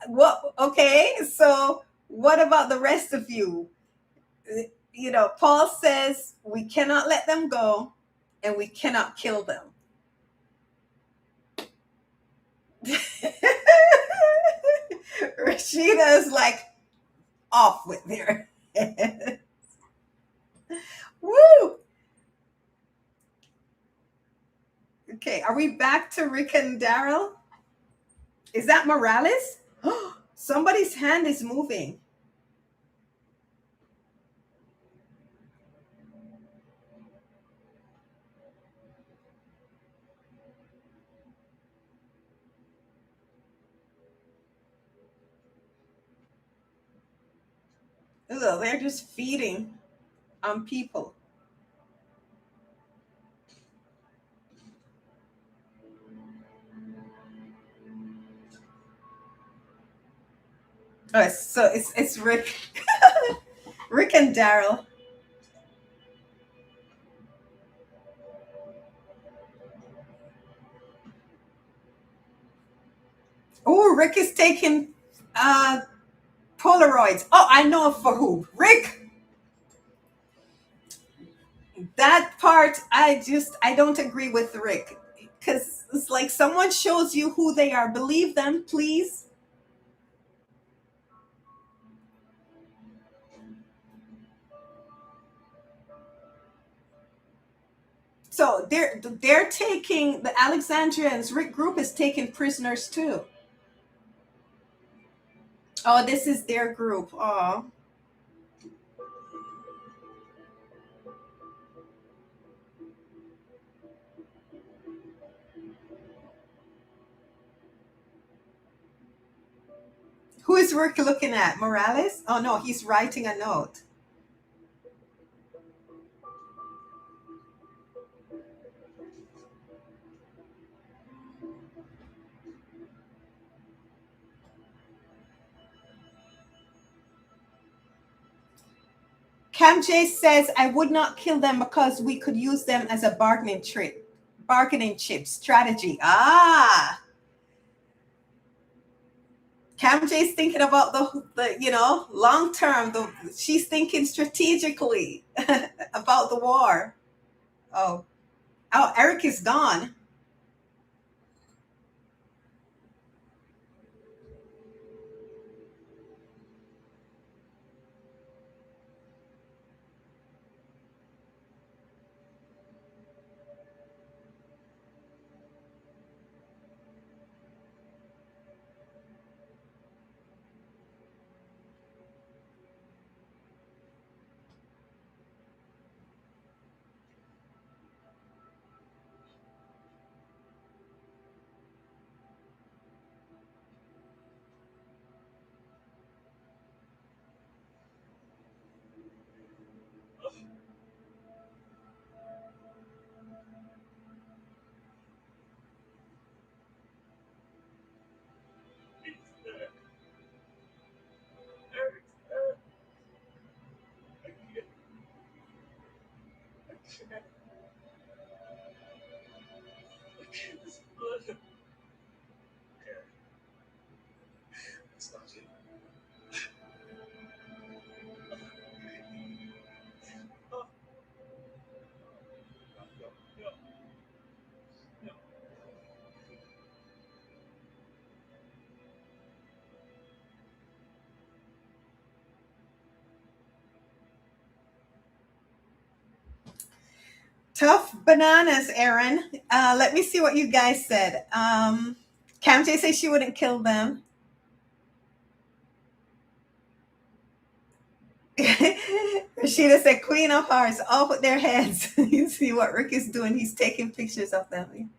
What? Okay, so what about the rest of you? Paul says we cannot let them go and we cannot kill them. Rashida is like off with their head. Woo! Okay, are we back to Rick and Daryl? Is that Morales? Somebody's hand is moving. Ugh, they're just feeding on people. Oh, so it's Rick, Rick and Daryl. Oh, Rick is taking Polaroids. Oh, I know for who. Rick. That part, I don't agree with Rick, because it's like someone shows you who they are, believe them, please. So they're taking the Alexandrians. Rick group is taking prisoners too. Oh, this is their group. Oh. Who is Rick looking at? Morales? Oh no, he's writing a note. Cam J says, I would not kill them because we could use them as a bargaining chip strategy. Ah, Cam J's thinking about the long term. She's thinking strategically about the war. Oh, Eric is gone. Tough bananas, Aaron. Let me see what you guys said. Camj says she wouldn't kill them. Rashida said, Queen of Hearts, off with their heads. You see what Rick is doing. He's taking pictures of them.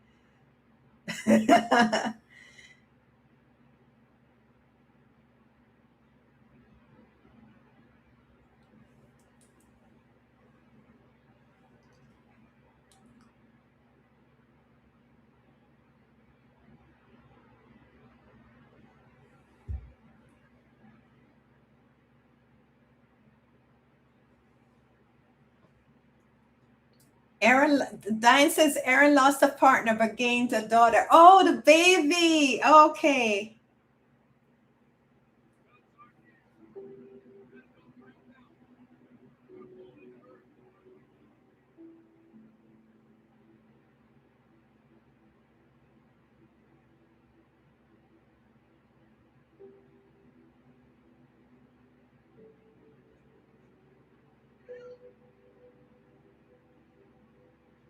Aaron, Diane says Aaron lost a partner but gained a daughter. Oh, the baby. Okay.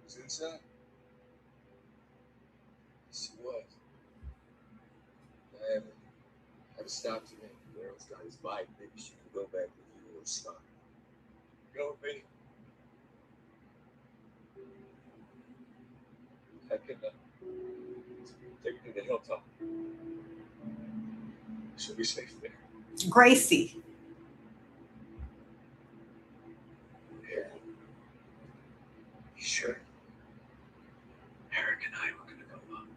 Who's inside? See what? I haven't stopped today. Daryl's got his bike. Maybe she can go back with you or stop. Go, baby. I can take her to the hilltop. She'll be safe there. Gracie. Here. You sure? Eric and I were gonna go up.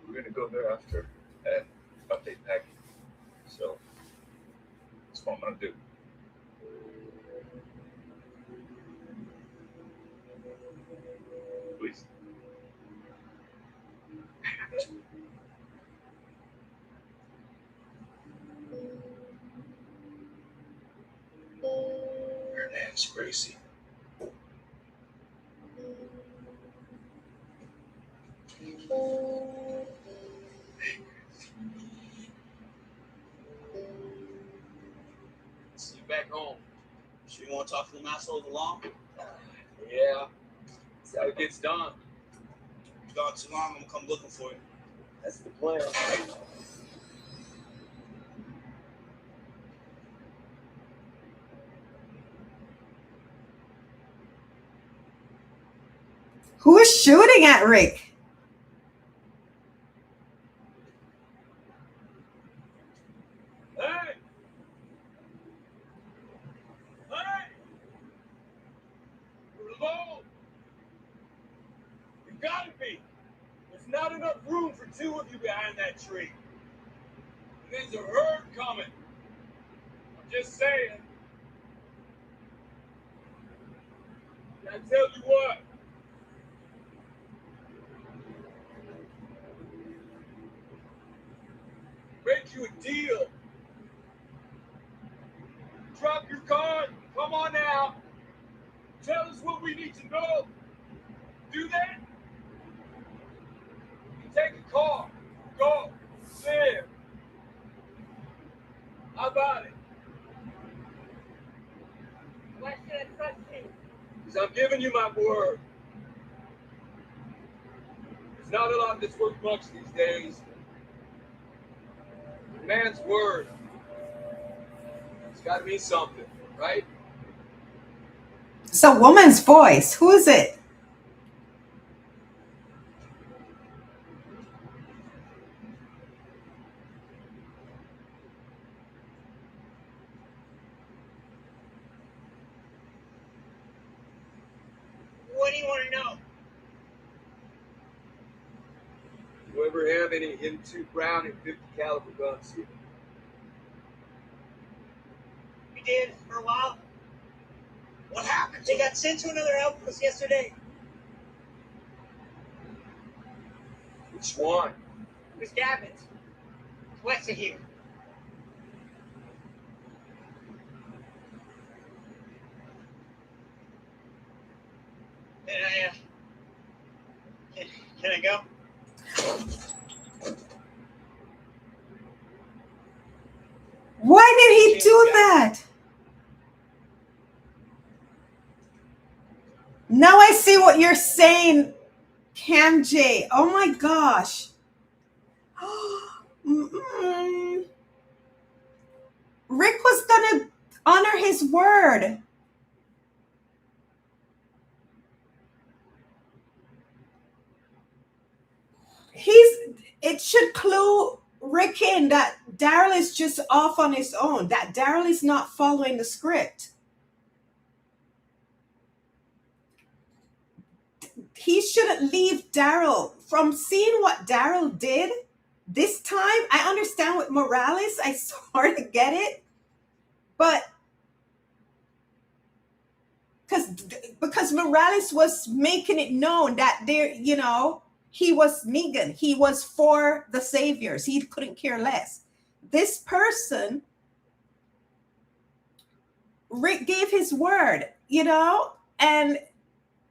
We're gonna go there after and update packing. So that's what I'm gonna do. Please. Her name's Gracie. See you back home. Sure you want to talk to them assholes along? Yeah. That's how it gets done. If you gone too long, I'm gonna come looking for you. That's the plan. Who is shooting at Rick? Hey! Hey! We're alone! You gotta be! There's not enough room for two of you behind that tree. And there's a herd coming. I'm just saying. I tell you what. Make you a deal. Drop your card. Come on now. Tell us what we need to know. Do that. You take a car. Go. Live. How about it? Why should I trust you? Because I'm giving you my word. There's not a lot that's worth much these days. A man's word. It's got to mean something, right? It's a woman's voice. Who is it? What do you want to know? You ever have any M2 Brown and 50 caliber guns here? We did for a while. What happened? They got sent to another outpost yesterday. Which one? It was Gavin's. West of here. Can I go? Why did he do that? Now I see what you're saying, Cam J. Oh my gosh. Mm-mm. Rick was gonna honor his word. He's it should clue Rick in that Daryl is just off on his own, that Daryl is not following the script. He shouldn't leave Daryl. From seeing what Daryl did this time, I understand with Morales, I sort of get it, but because Morales was making it known that there, he was Negan. He was for the saviors. He couldn't care less. This person, Rick gave his word, and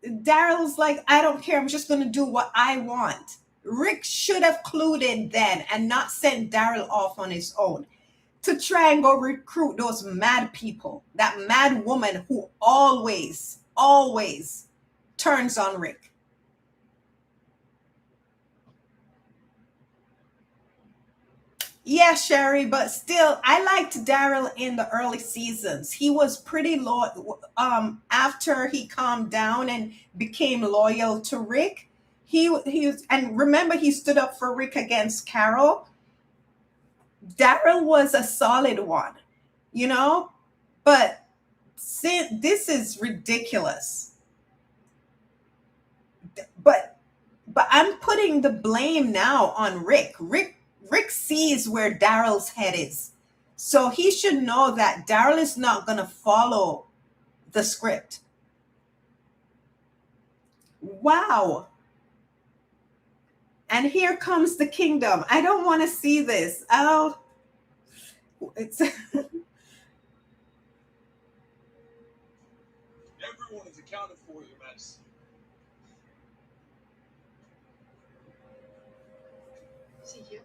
Daryl's like, I don't care. I'm just going to do what I want. Rick should have clued in then and not sent Daryl off on his own to try and go recruit those mad people, that mad woman who always turns on Rick. Yeah, Sherry, but still, I liked Daryl in the early seasons. He was pretty loyal. After he calmed down and became loyal to Rick, he was, and remember, he stood up for Rick against Carol. Daryl was a solid one, you know. But this is ridiculous. But I'm putting the blame now on Rick. Rick sees where Daryl's head is. So he should know that Daryl is not going to follow the script. Wow. And here comes the kingdom. I don't want to see this. Oh, it's Everyone is accounted for, Your Majesty. Is he here?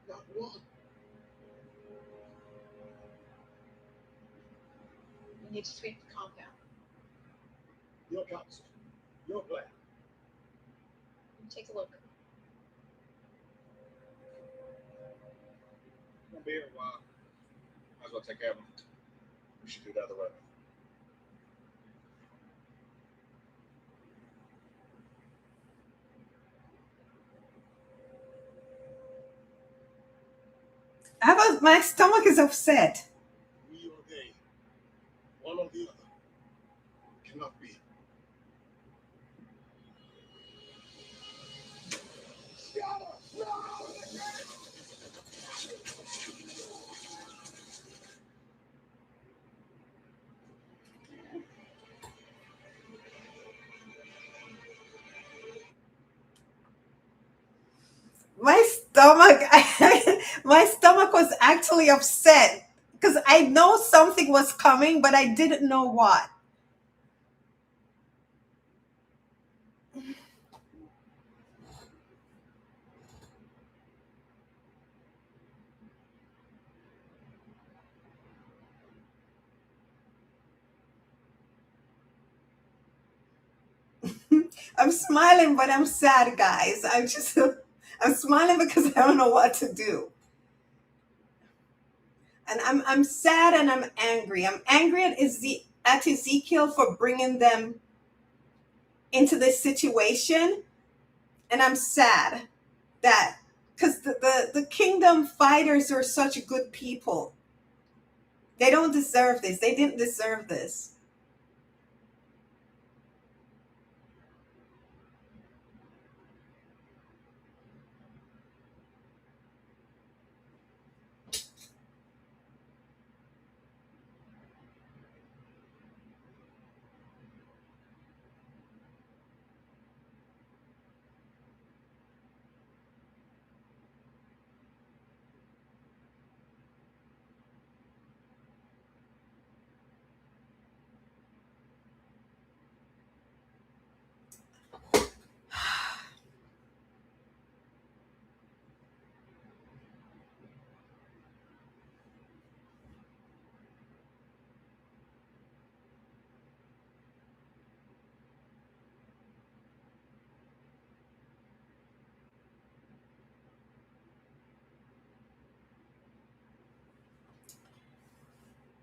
Not one. We need to sweep the compound. Your counsel. Your plan. Take a look. Won't be here a while. Might as well take care of them. We should do the other way. my stomach is upset. We or they, one or the other, cannot be. My stomach, my stomach was actually upset because I know something was coming, but I didn't know what. I'm smiling, but I'm sad, guys. I'm smiling because I don't know what to do. And I'm sad and I'm angry. I'm angry at Ezekiel for bringing them into this situation, and I'm sad that because the kingdom fighters are such good people. They don't deserve this. They didn't deserve this.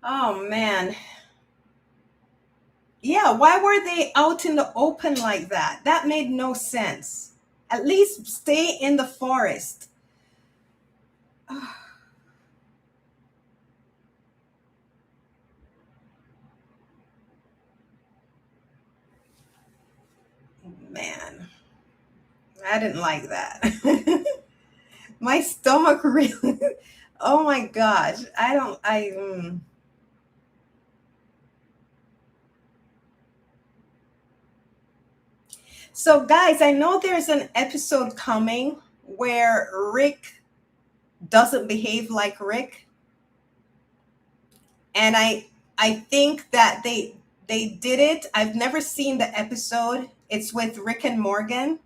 Oh man. Yeah, why were they out in the open like that? That made no sense. At least stay in the forest. Man, I didn't like that. My stomach really. Oh my gosh. I don't, I. So, guys, I know there's an episode coming where Rick doesn't behave like Rick. And I think that they did it. I've never seen the episode. It's with Rick and Morgan.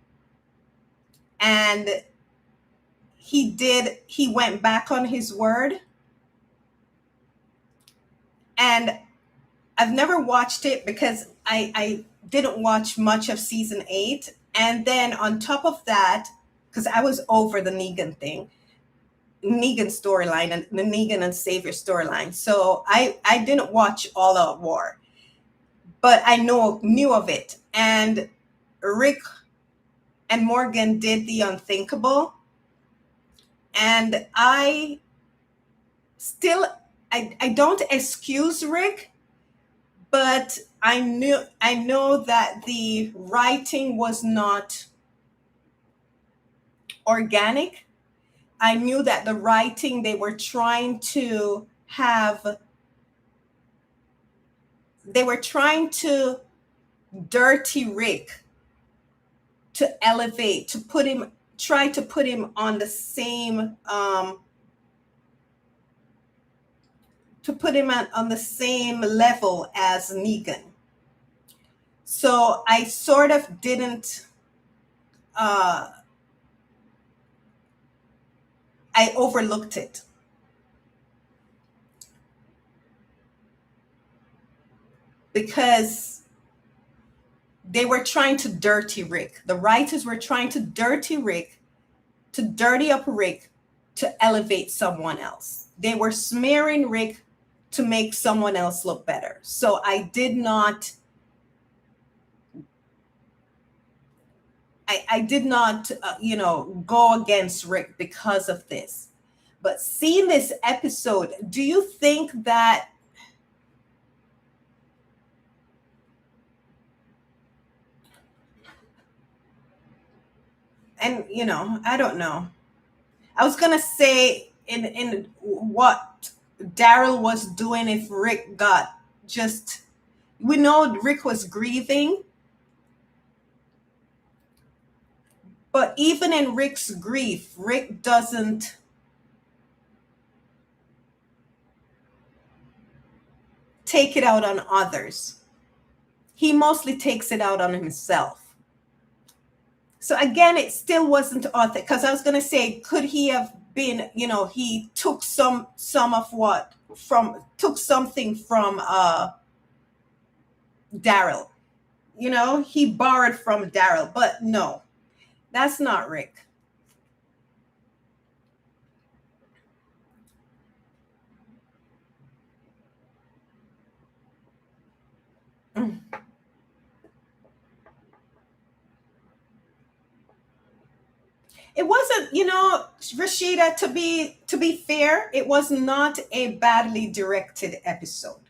And he went back on his word. And I've never watched it because I didn't watch much of season 8. And then on top of that, because I was over the Negan thing, Negan storyline and the Negan and Savior storyline. So I didn't watch All Out War, but I knew of it. And Rick and Morgan did the unthinkable. And I don't excuse Rick, but I know that the writing was not organic. I knew that the writing, they were trying to dirty Rick, to elevate, try to put him on the same, on the same level as Negan. So I sort of didn't, I overlooked it. Because they were trying to dirty Rick. The writers were trying to dirty Rick, to dirty up Rick, to elevate someone else. They were smearing Rick to make someone else look better. So I did not go against Rick because of this. But seeing this episode, do you think that I don't know. I was gonna say in what Daryl was doing if Rick got just, we know Rick was grieving, but even in Rick's grief, Rick doesn't take it out on others. He mostly takes it out on himself. So again, it still wasn't authentic, because I was going to say, could he have been, he took something from Daryl. He borrowed from Daryl, but no, that's not Rick. It wasn't, Rashida, to be fair, it was not a badly directed episode.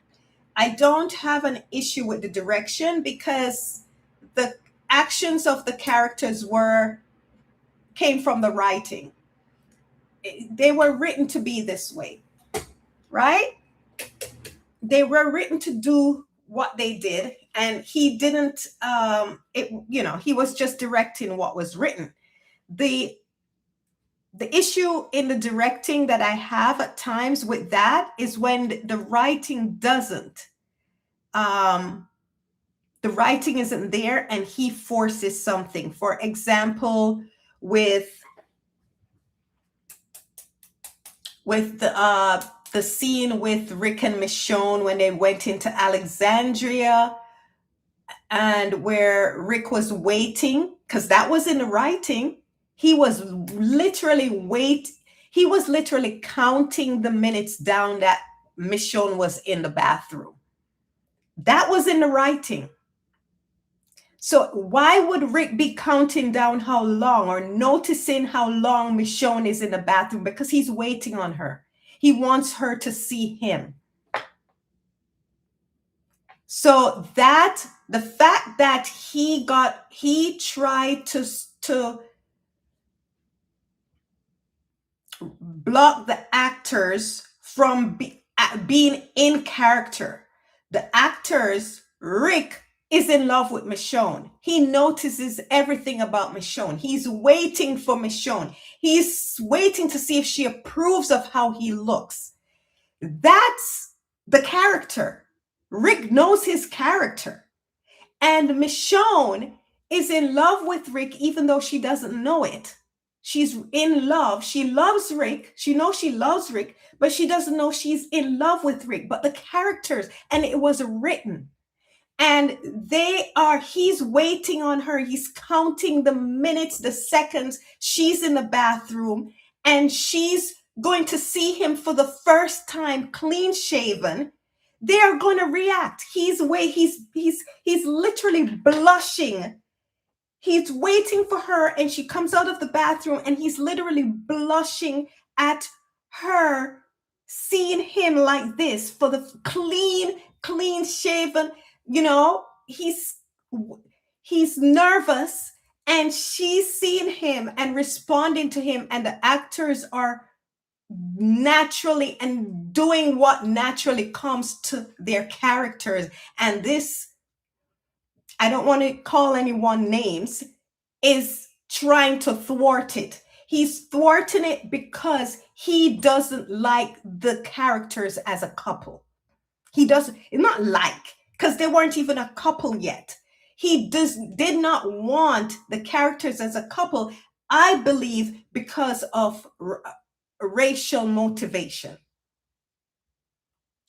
I don't have an issue with the direction, because the actions of the characters came from the writing. They were written to be this way, right? They were written to do what they did, and he didn't, he was just directing what was written. The issue in the directing that I have at times with that is when the writing doesn't, the writing isn't there and he forces something. For example, with the scene with Rick and Michonne when they went into Alexandria, and where Rick was waiting, because that was in the writing. He was literally counting the minutes down that Michonne was in the bathroom. That was in the writing. So why would Rick be counting down how long or noticing how long Michonne is in the bathroom? Because he's waiting on her. He wants her to see him. So that the fact that he tried to block the actors from being in character. The actors, Rick is in love with Michonne. He notices everything about Michonne. He's waiting for Michonne. He's waiting to see if she approves of how he looks. That's the character. Rick knows his character. And Michonne is in love with Rick even though she doesn't know it. She's in love. She loves Rick. She knows she loves Rick, but she doesn't know she's in love with Rick. But the characters, and it was written. And he's waiting on her. He's counting the minutes, the seconds. She's in the bathroom and she's going to see him for the first time, clean shaven. They are going to react. He's literally blushing. He's waiting for her and she comes out of the bathroom and he's literally blushing at her seeing him like this for the clean shaven. You know, he's nervous and she's seeing him and responding to him, and the actors are naturally and doing what naturally comes to their characters. And this, I don't want to call anyone names, is trying to thwart it. He's thwarting it because he doesn't like the characters as a couple. He doesn't, not like, because they weren't even a couple yet. He did not want the characters as a couple, I believe, because of racial motivation,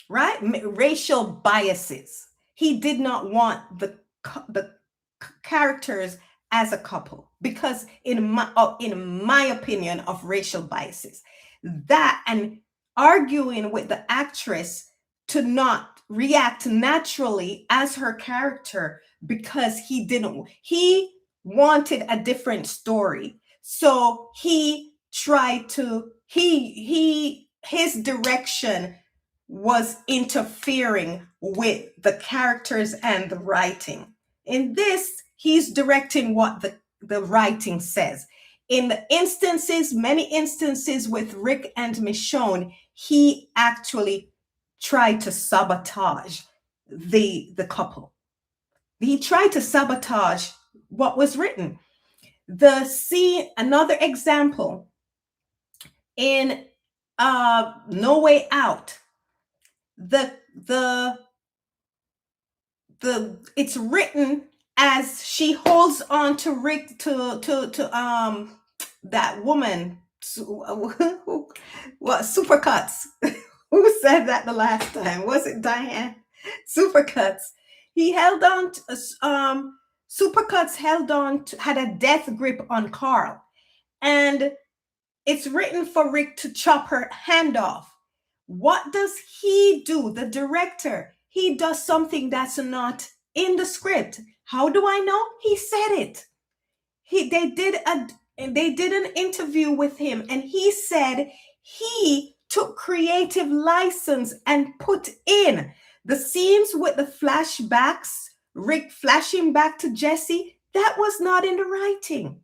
right? Racial biases. He did not want the characters as a couple because in my opinion of racial biases, that, and arguing with the actress to not react naturally as her character because he wanted a different story. So he tried to, his direction was interfering with the characters and the writing. In this, he's directing what the writing says. In the instances, many instances with Rick and Michonne, he actually tried to sabotage the couple. He tried to sabotage what was written. The scene, another example, in No Way Out, it's written as she holds on to Rick to that woman, what, Supercuts. Who said that the last time? Was it Diane? Supercuts. He held on to, Supercuts held on to, had a death grip on Carl, and it's written for Rick to chop her hand off. What does he do? The director, he does something that's not in the script. How do I know? He said it. They did an interview with him, and he said he took creative license and put in the scenes with the flashbacks, Rick flashing back to Jesse. That was not in the writing.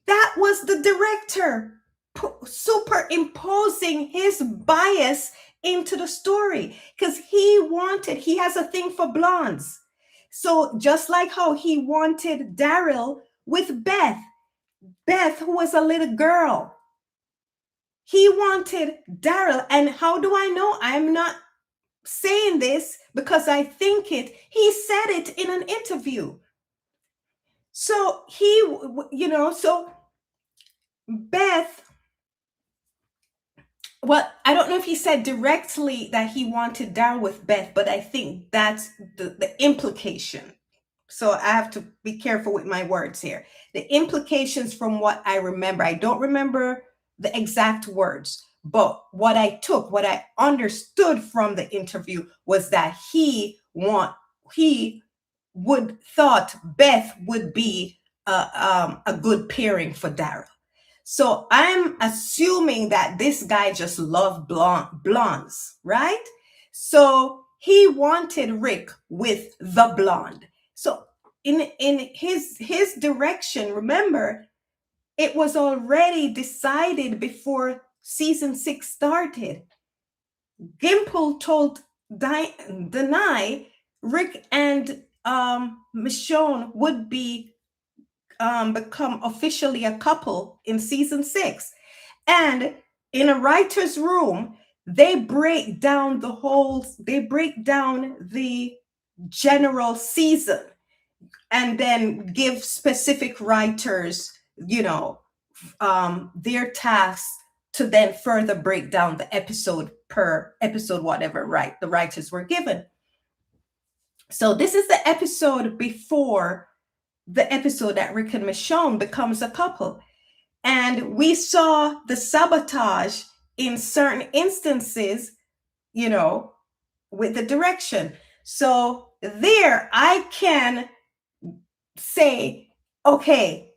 That was the director superimposing his bias into the story because he has a thing for blondes. So just like how he wanted Daryl with Beth, who was a little girl, he wanted Daryl. And how do I know? I'm not saying this because I think it. He said it in an interview. So so Beth, well, I don't know if he said directly that he wanted Daryl with Beth, but I think that's the implication. So I have to be careful with my words here. The implications from what I remember, I don't remember the exact words, But what I understood from the interview was that he thought Beth would be a good pairing for Daryl. So I'm assuming that this guy just loved blondes, right? So he wanted Rick with the blonde. So in his direction, remember, it was already decided before season 6 started. Gimple told Denai Rick and Michonne would become officially a couple in season 6. And in a writer's room, they break down the general season and then give specific writers, their tasks to then further break down the episode per episode, whatever the writers were given. So this is the episode before the episode that Rick and Michonne becomes a couple. And we saw the sabotage in certain instances, with the direction. So there I can say, okay,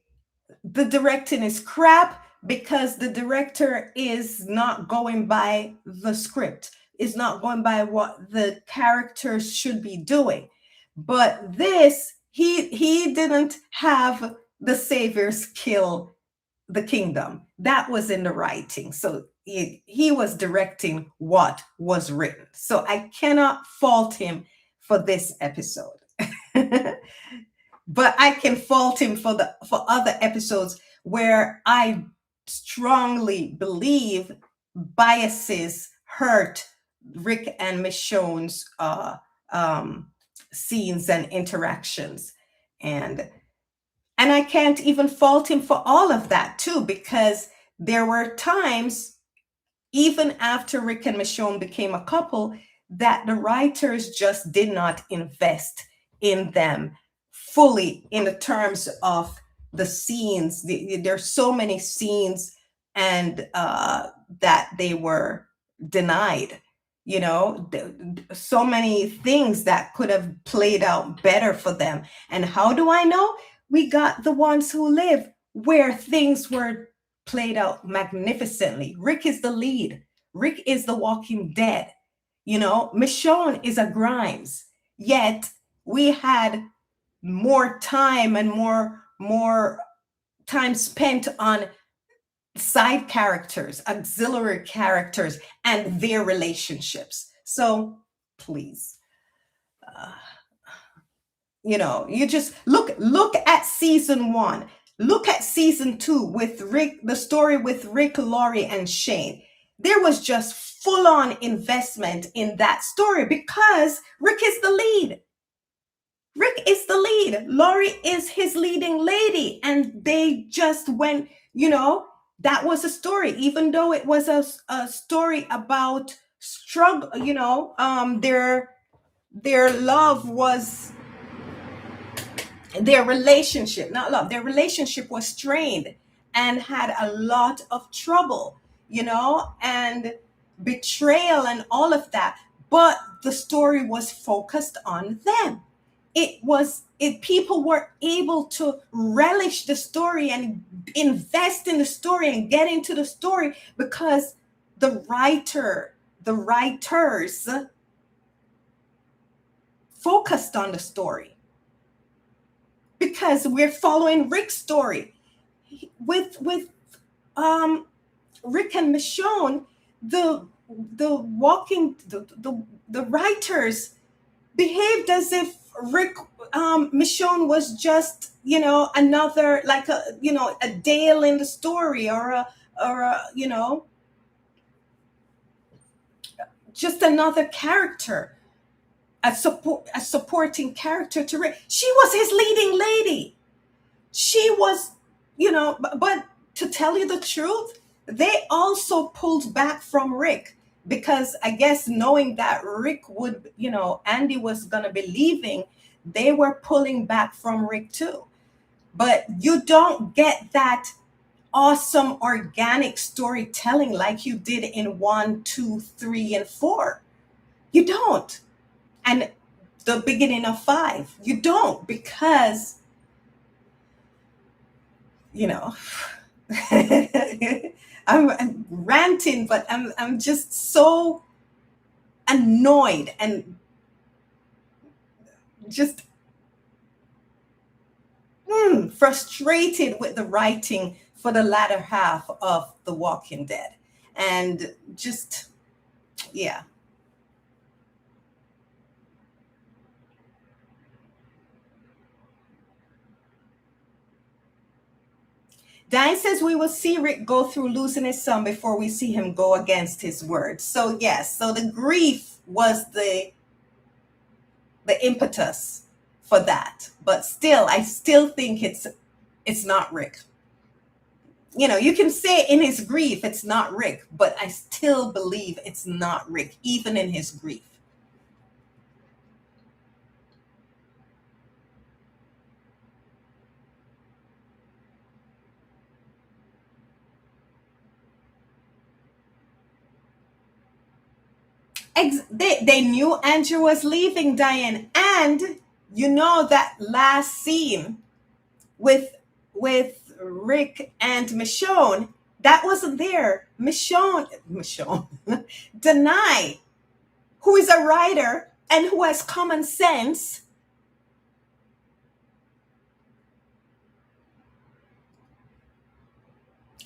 the directing is crap because the director is not going by the script, is not going by what the characters should be doing. But this, he didn't have the saviors kill the kingdom. That was in the writing. So he was directing what was written. So I cannot fault him for this episode. But I can fault him for other episodes where I strongly believe biases hurt Rick and Michonne's scenes and interactions. And I can't even fault him for all of that too, because there were times, even after Rick and Michonne became a couple, that the writers just did not invest in them fully in the terms of the scenes. There's so many scenes and that they were denied, so many things that could have played out better for them. And how do I know? We got the ones who live where things were played out magnificently. Rick is the lead. Rick is the Walking Dead. Michonne is a Grimes. Yet we had more time and more time spent on side characters, auxiliary characters, and their relationships. So please, you just look at season 1, look at season 2 with Rick, the story with Rick, Laurie, and Shane. There was just full-on investment in that story because Rick is the lead. Rick is the lead. Laurie is his leading lady. And they just went, that was a story, even though it was a story about struggle, their love was, their relationship was strained and had a lot of trouble, and betrayal and all of that. But the story was focused on them. People were able to relish the story and invest in the story and get into the story because the writers focused on the story. Because we're following Rick's story. With Rick and Michonne, the writers behaved as if Michonne was just, another, like a Dale in the story, or a just another character, a supporting character to Rick. She was his leading lady. She was, but to tell you the truth, they also pulled back from Rick. Because I guess knowing that Rick would, Andy was going to be leaving, they were pulling back from Rick too. But you don't get that awesome organic storytelling like you did in 1, 2, 3, and 4. You don't. And the beginning of 5, you don't, because, you know, I'm ranting, but I'm just so annoyed and just frustrated with the writing for the latter half of The Walking Dead. And just, yeah. Diane says we will see Rick go through losing his son before we see him go against his word. So yes, so the grief was the impetus for that. But still, I still think it's not Rick. You know, you can say in his grief it's not Rick, but I still believe it's not Rick, even in his grief. They knew Andrew was leaving, Diane, and you know that last scene with Rick and Michonne, that wasn't there. Michonne, Denai, who is a writer and who has common sense,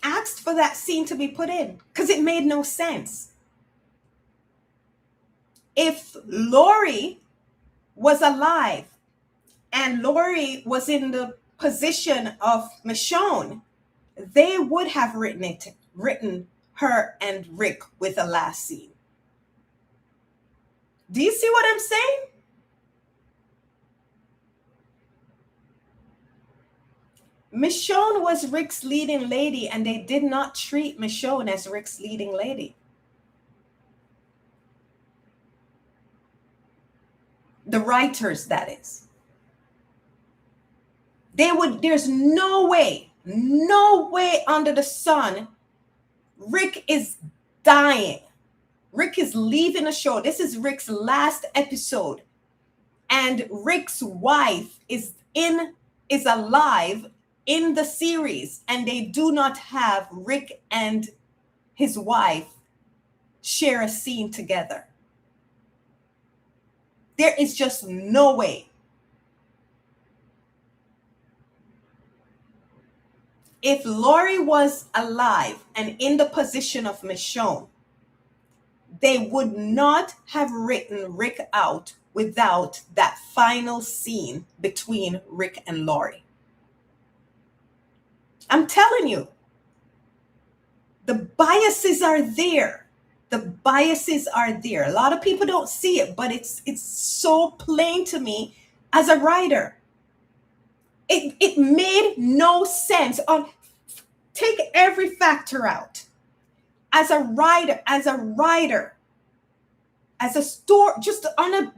asked for that scene to be put in because it made no sense. If Lori was alive and Lori was in the position of Michonne, they would have written her and Rick with a last scene. Do you see what I'm saying? Michonne was Rick's leading lady, and they did not treat Michonne as Rick's leading lady. The writers, that is. There's no way under the sun Rick is dying. Rick is leaving the show. This is Rick's last episode. And Rick's wife is alive in the series, and they do not have Rick and his wife share a scene together. There is just no way. If Lori was alive and in the position of Michonne, they would not have written Rick out without that final scene between Rick and Lori. I'm telling you, the biases are there. The biases are there. A lot of people don't see it, but it's so plain to me as a writer. It made no sense. Take every factor out. As a writer, as a story, just on a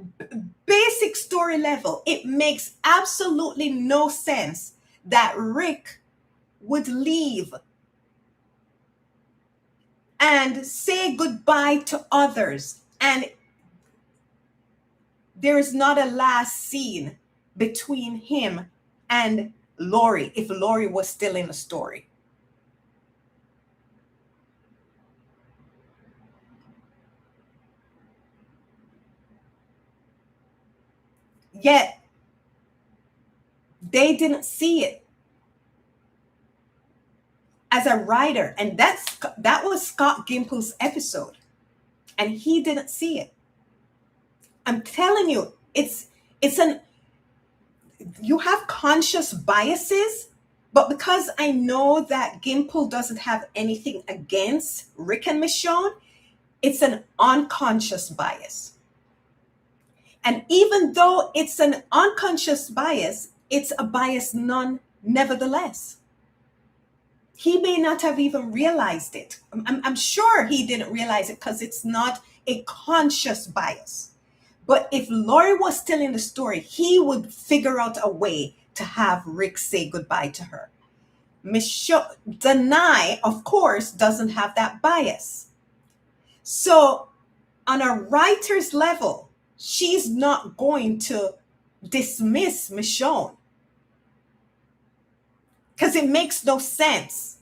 basic story level, it makes absolutely no sense that Rick would leave and say goodbye to others, and there is not a last scene between him and Lori if Lori was still in the story. Yet they didn't see it. As a writer, and that was Scott Gimple's episode, and he didn't see it. I'm telling you, you have conscious biases, but because I know that Gimple doesn't have anything against Rick and Michonne, it's an unconscious bias. And even though it's an unconscious bias, it's a bias nevertheless. He may not have even realized it. I'm sure he didn't realize it because it's not a conscious bias. But if Lori was still in the story, he would figure out a way to have Rick say goodbye to her. Denai, of course, doesn't have that bias. So on a writer's level, she's not going to dismiss Michonne because it makes no sense.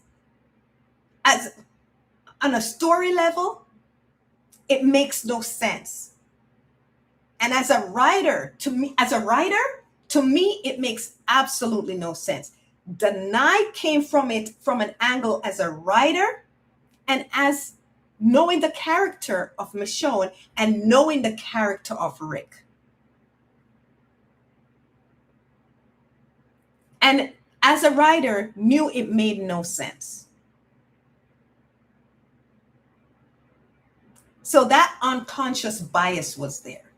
As on a story level, it makes no sense. And as a writer, to me, it makes absolutely no sense. Denai came from it from an angle as a writer and as knowing the character of Michonne and knowing the character of Rick. And as a writer, knew it made no sense. So that unconscious bias was there.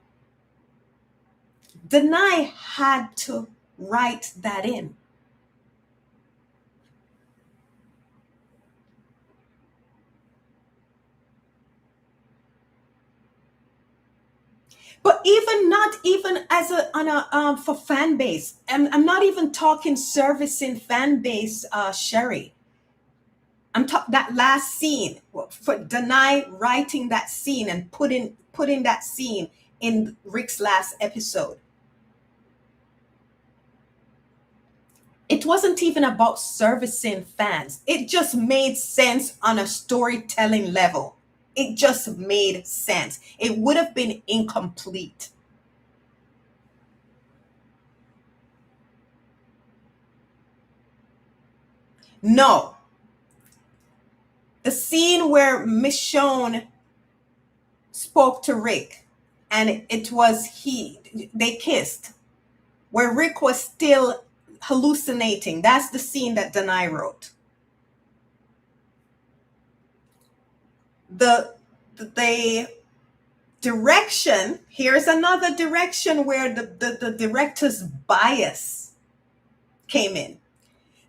Denai had to write that in. But not even as for fan base. I'm not even talking servicing fan base, Sherry. I'm talking that last scene for Denai writing that scene and putting that scene in Rick's last episode. It wasn't even about servicing fans. It just made sense on a storytelling level. It just made sense. It would have been incomplete. No. The scene where Michonne spoke to Rick and they kissed, where Rick was still hallucinating. That's the scene that Denai wrote. The direction, here's another direction where the director's bias came in.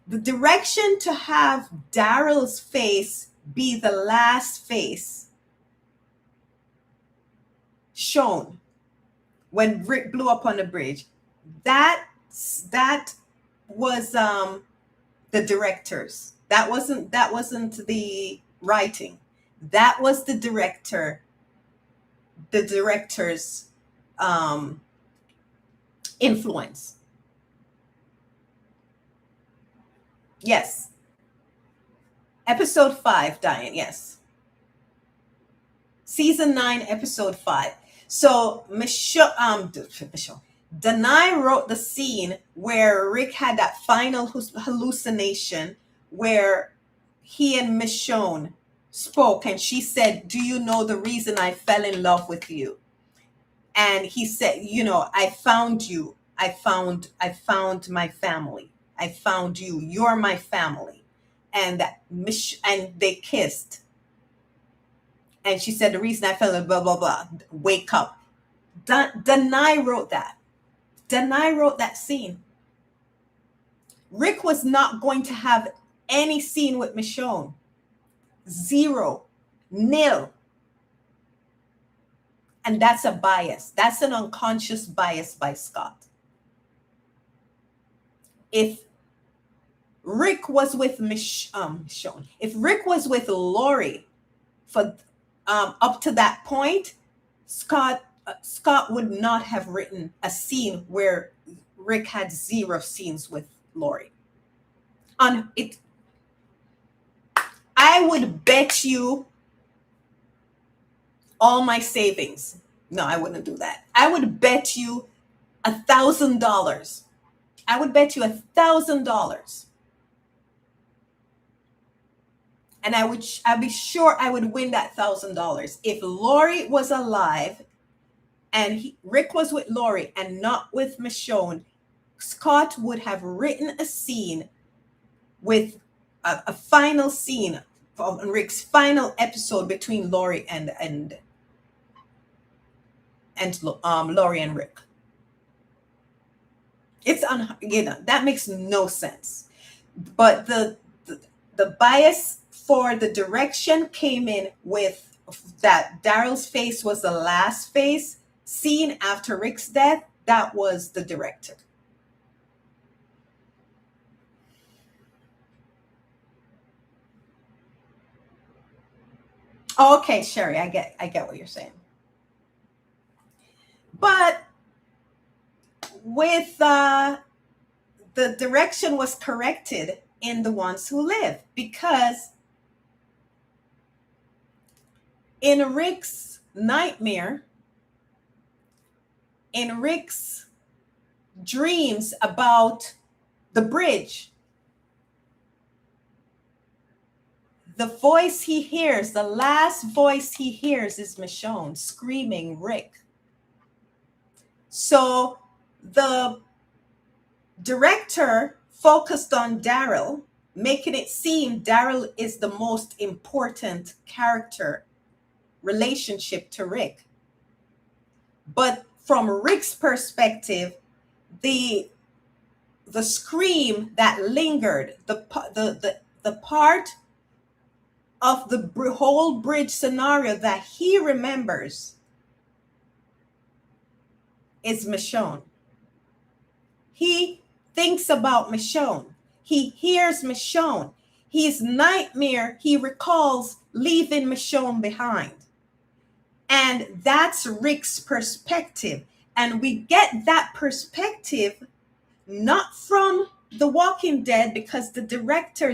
The direction to have Daryl's face be the last face shown when Rick blew up on the bridge, that was the directors. That wasn't the writing. That was the director's influence. Yes. Episode 5, Diane, yes. Season 9, episode 5. So Denai wrote the scene where Rick had that final hallucination where he and Michonne spoke and she said, "Do you know the reason I fell in love with you?" And he said, "I found you. I found my family. I found you. You're my family." And and they kissed. And she said, "The reason I fell in blah, blah, blah. Wake up." Denai wrote that. Denai wrote that scene. Rick was not going to have any scene with Michonne. 0. Nil. And that's a bias. That's an unconscious bias by Scott. If Rick was with Michonne, if Rick was with Lori for up to that point, Scott would not have written a scene where Rick had 0 scenes with Lori. On it, I would bet you all my savings. No, I wouldn't do that. I would bet you $1,000. I would bet you $1,000. And I'd be sure I would win that $1,000 if Lori was alive and Rick was with Lori and not with Michonne. Scott would have written a scene with a final scene of Rick's final episode between Lori and Lori and Rick. It's that makes no sense. But the bias for the direction came in with that Daryl's face was the last face scene after Rick's death. That was the director. Oh, okay, Sherry, I get what you're saying. But with the direction was corrected in The Ones Who Live, because in Rick's nightmare, in Rick's dreams about the bridge, the voice he hears, the last voice he hears is Michonne screaming Rick. So the director focused on Daryl, making it seem Daryl is the most important character relationship to Rick. But from Rick's perspective, the scream that lingered, the part of the whole bridge scenario that he remembers is Michonne. He thinks about Michonne. He hears Michonne. His nightmare, he recalls leaving Michonne behind. And that's Rick's perspective. And we get that perspective not from The Walking Dead, because the director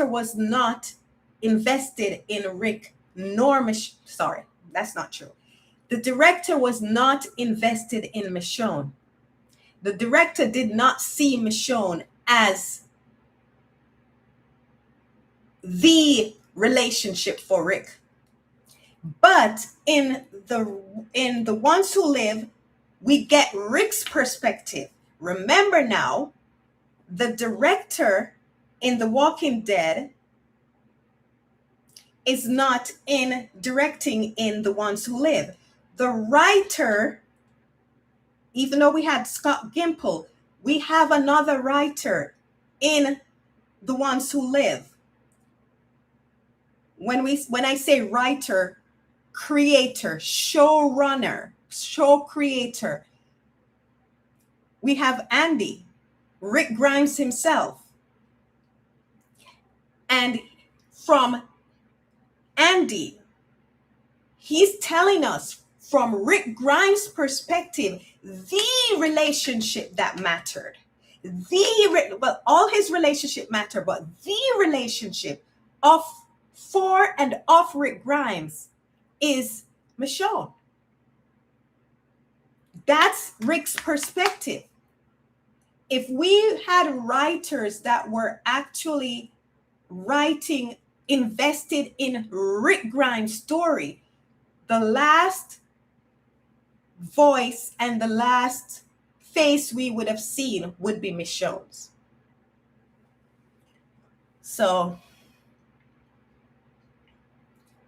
was not invested in Rick nor sorry, that's not true. The director was not invested in Michonne. The director did not see Michonne as the relationship for Rick. But in the Ones Who Live, we get Rick's perspective. Remember now, the director in The Walking Dead is not in directing in The Ones Who Live. The writer, even though we had Scott Gimple, we have another writer in The Ones Who Live. When I say writer, creator, showrunner, show creator, we have Andy, Rick Grimes himself. And from Andy, he's telling us from Rick Grimes' perspective, the relationship that mattered, all his relationship matter, but the relationship for and of Rick Grimes is Michonne. That's Rick's perspective. If we had writers that were actually writing, invested in Rick Grimes' story, the last voice and the last face we would have seen would be Michonne's. So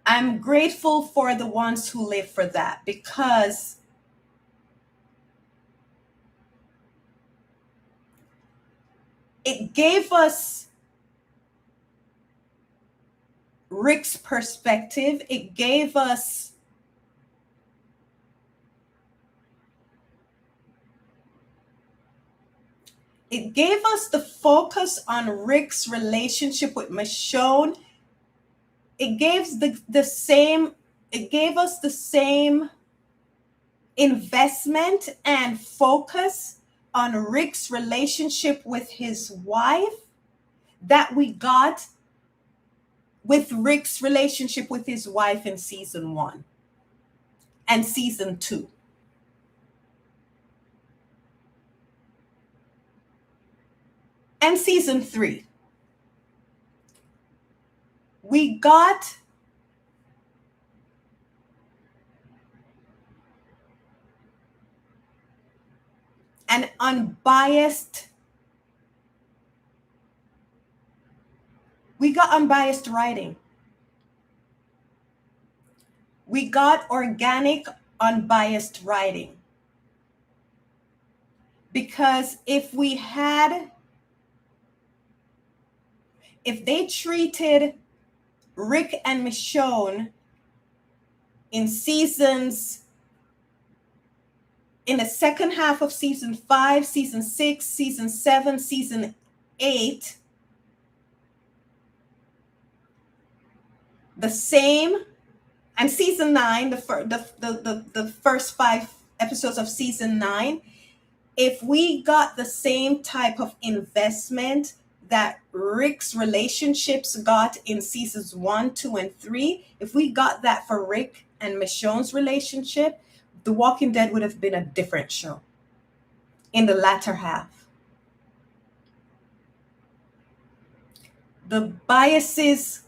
I'm grateful for The Ones Who Live for that, because it gave us Rick's perspective. It gave us the focus on Rick's relationship with Michonne. It gave us the same investment and focus on Rick's relationship with his wife that we got with Rick's relationship with his wife in season 1 and season 2. And season 3. We got an unbiased writing. We got organic, unbiased writing. Because if they treated Rick and Michonne in the second half of season 5, season 6, season 7, season 8, the same, and season 9, the first 5 episodes of season 9, if we got the same type of investment that Rick's relationships got in seasons 1, 2, and 3, if we got that for Rick and Michonne's relationship, The Walking Dead would have been a different show in the latter half. The biases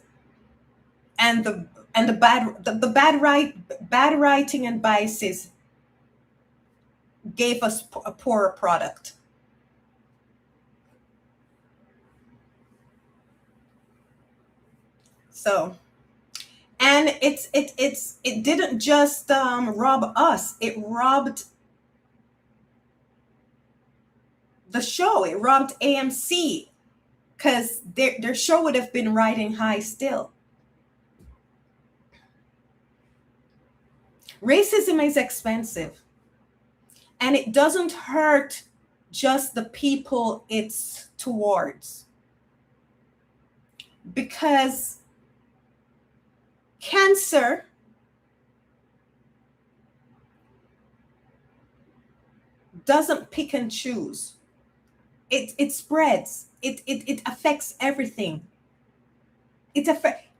and the bad writing and biases gave us a poorer product. So, and it didn't just rob us, it robbed the show, it robbed AMC, because their show would have been riding high still. Racism is expensive, and it doesn't hurt just the people it's towards, because cancer doesn't pick and choose. It spreads. It affects everything.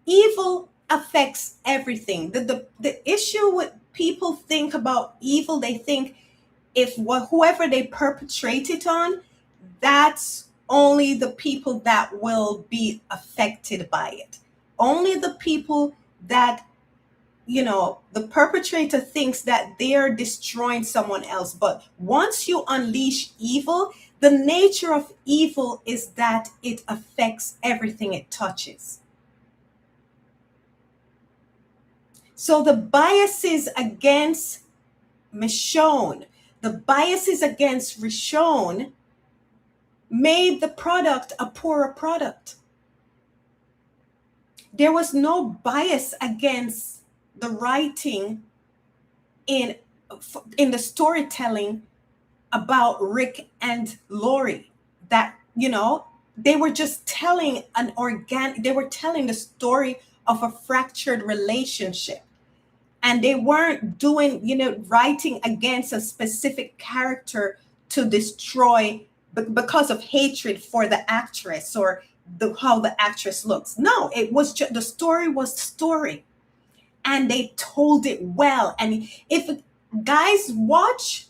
Evil affects everything. The issue with people think about evil, they think if whoever they perpetrate it on, that's only the people that will be affected by it. Only the people that, the perpetrator thinks that they're destroying someone else. But once you unleash evil, the nature of evil is that it affects everything it touches. So the biases against Michonne, the biases against Rishon made the product a poorer product. There was no bias against the writing in the storytelling about Rick and Lori. That, they were just telling they were telling the story of a fractured relationship. And they weren't doing, writing against a specific character to destroy because of hatred for the actress or how the actress looks. No, it was just, the story was the story. And they told it well. And if guys watch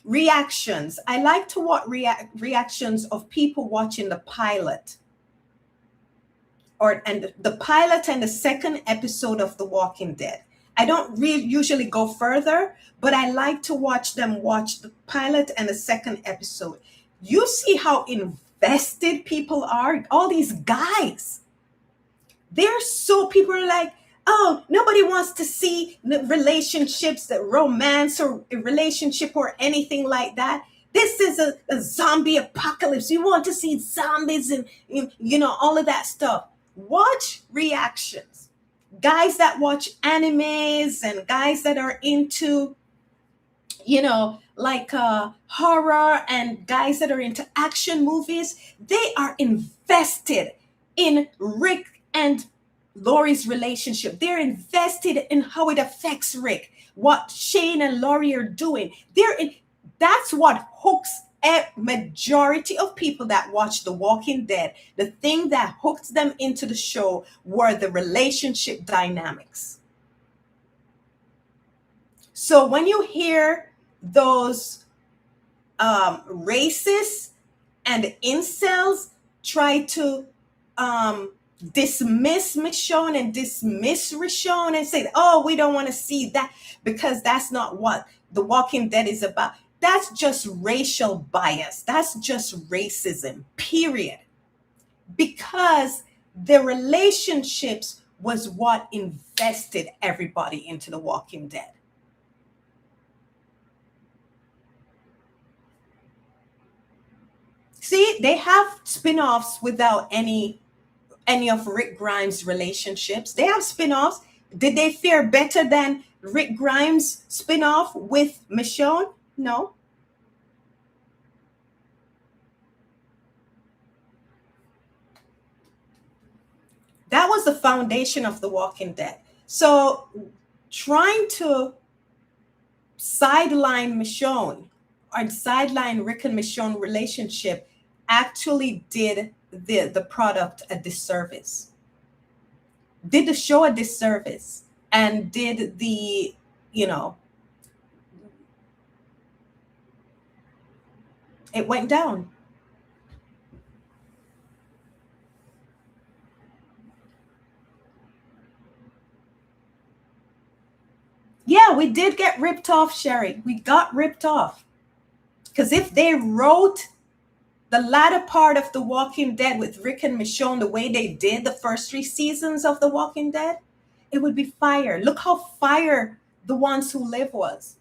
reactions, I like to watch reactions of people watching the pilot. And the pilot and the second episode of The Walking Dead. I don't usually go further, but I like to watch them watch the pilot and the second episode. You see how invested people are. All these guys, people are like, oh, nobody wants to see relationships, that romance or a relationship or anything like that. This is a zombie apocalypse. You want to see zombies and all of that stuff. Watch reactions. Guys that watch animes and guys that are into, horror, and guys that are into action movies, they are invested in Rick and Lori's relationship. They're invested in how it affects Rick, what Shane and Lori are doing. That's what hooks a majority of people that watch The Walking Dead. The thing that hooked them into the show were the relationship dynamics. So when you hear those racists and incels try to dismiss Michonne and dismiss Rishon and say, oh, we don't want to see that because that's not what The Walking Dead is about. That's just racial bias. That's just racism, period. Because the relationships was what invested everybody into The Walking Dead. See, they have spin-offs without any of Rick Grimes' relationships. They have spin-offs. Did they fare better than Rick Grimes' spin-off with Michonne? No. That was the foundation of The Walking Dead. So trying to sideline Michonne or sideline Rick and Michonne relationship actually did the product a disservice, did the show a disservice, and did the, you know, it went down. Yeah, we did get ripped off, Sherry. We got ripped off. Because if they wrote the latter part of The Walking Dead with Rick and Michonne the way they did the first 3 seasons of The Walking Dead, it would be fire. Look how fire The Ones Who Live was.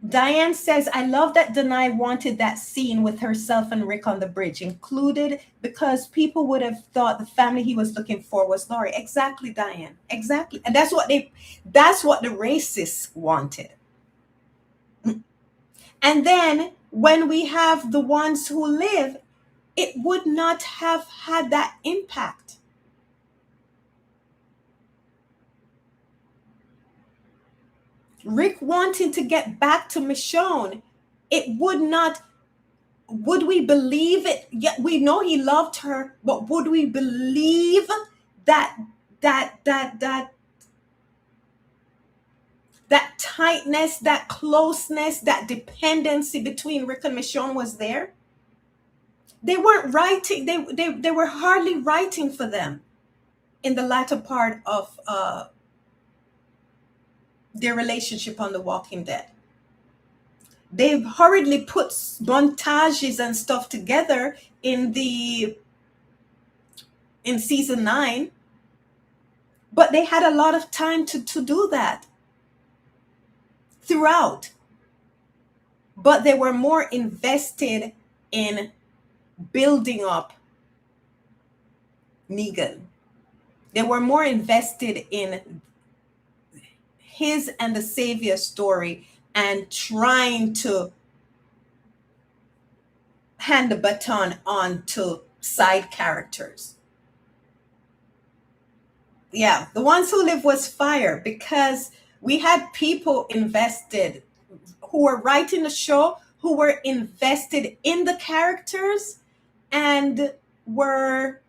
Diane says, I love that Denai wanted that scene with herself and Rick on the bridge included because people would have thought the family he was looking for was Laurie. Exactly, Diane. Exactly. And that's what the racists wanted. And then when we have The Ones Who Live, it would not have had that impact. Rick wanting to get back to Michonne, it would not, would we believe it? Yeah, we know he loved her, but would we believe that tightness, that closeness, that dependency between Rick and Michonne was there? They weren't writing, they were hardly writing for them in the latter part of their relationship on The Walking Dead. They hurriedly put montages and stuff together in season 9, but they had a lot of time to do that throughout. But they were more invested in building up Negan. They were more invested in his and the Savior story and trying to hand the baton on to side characters. Yeah, The Ones Who Live was fire because we had people invested who were writing the show, who were invested in the characters and were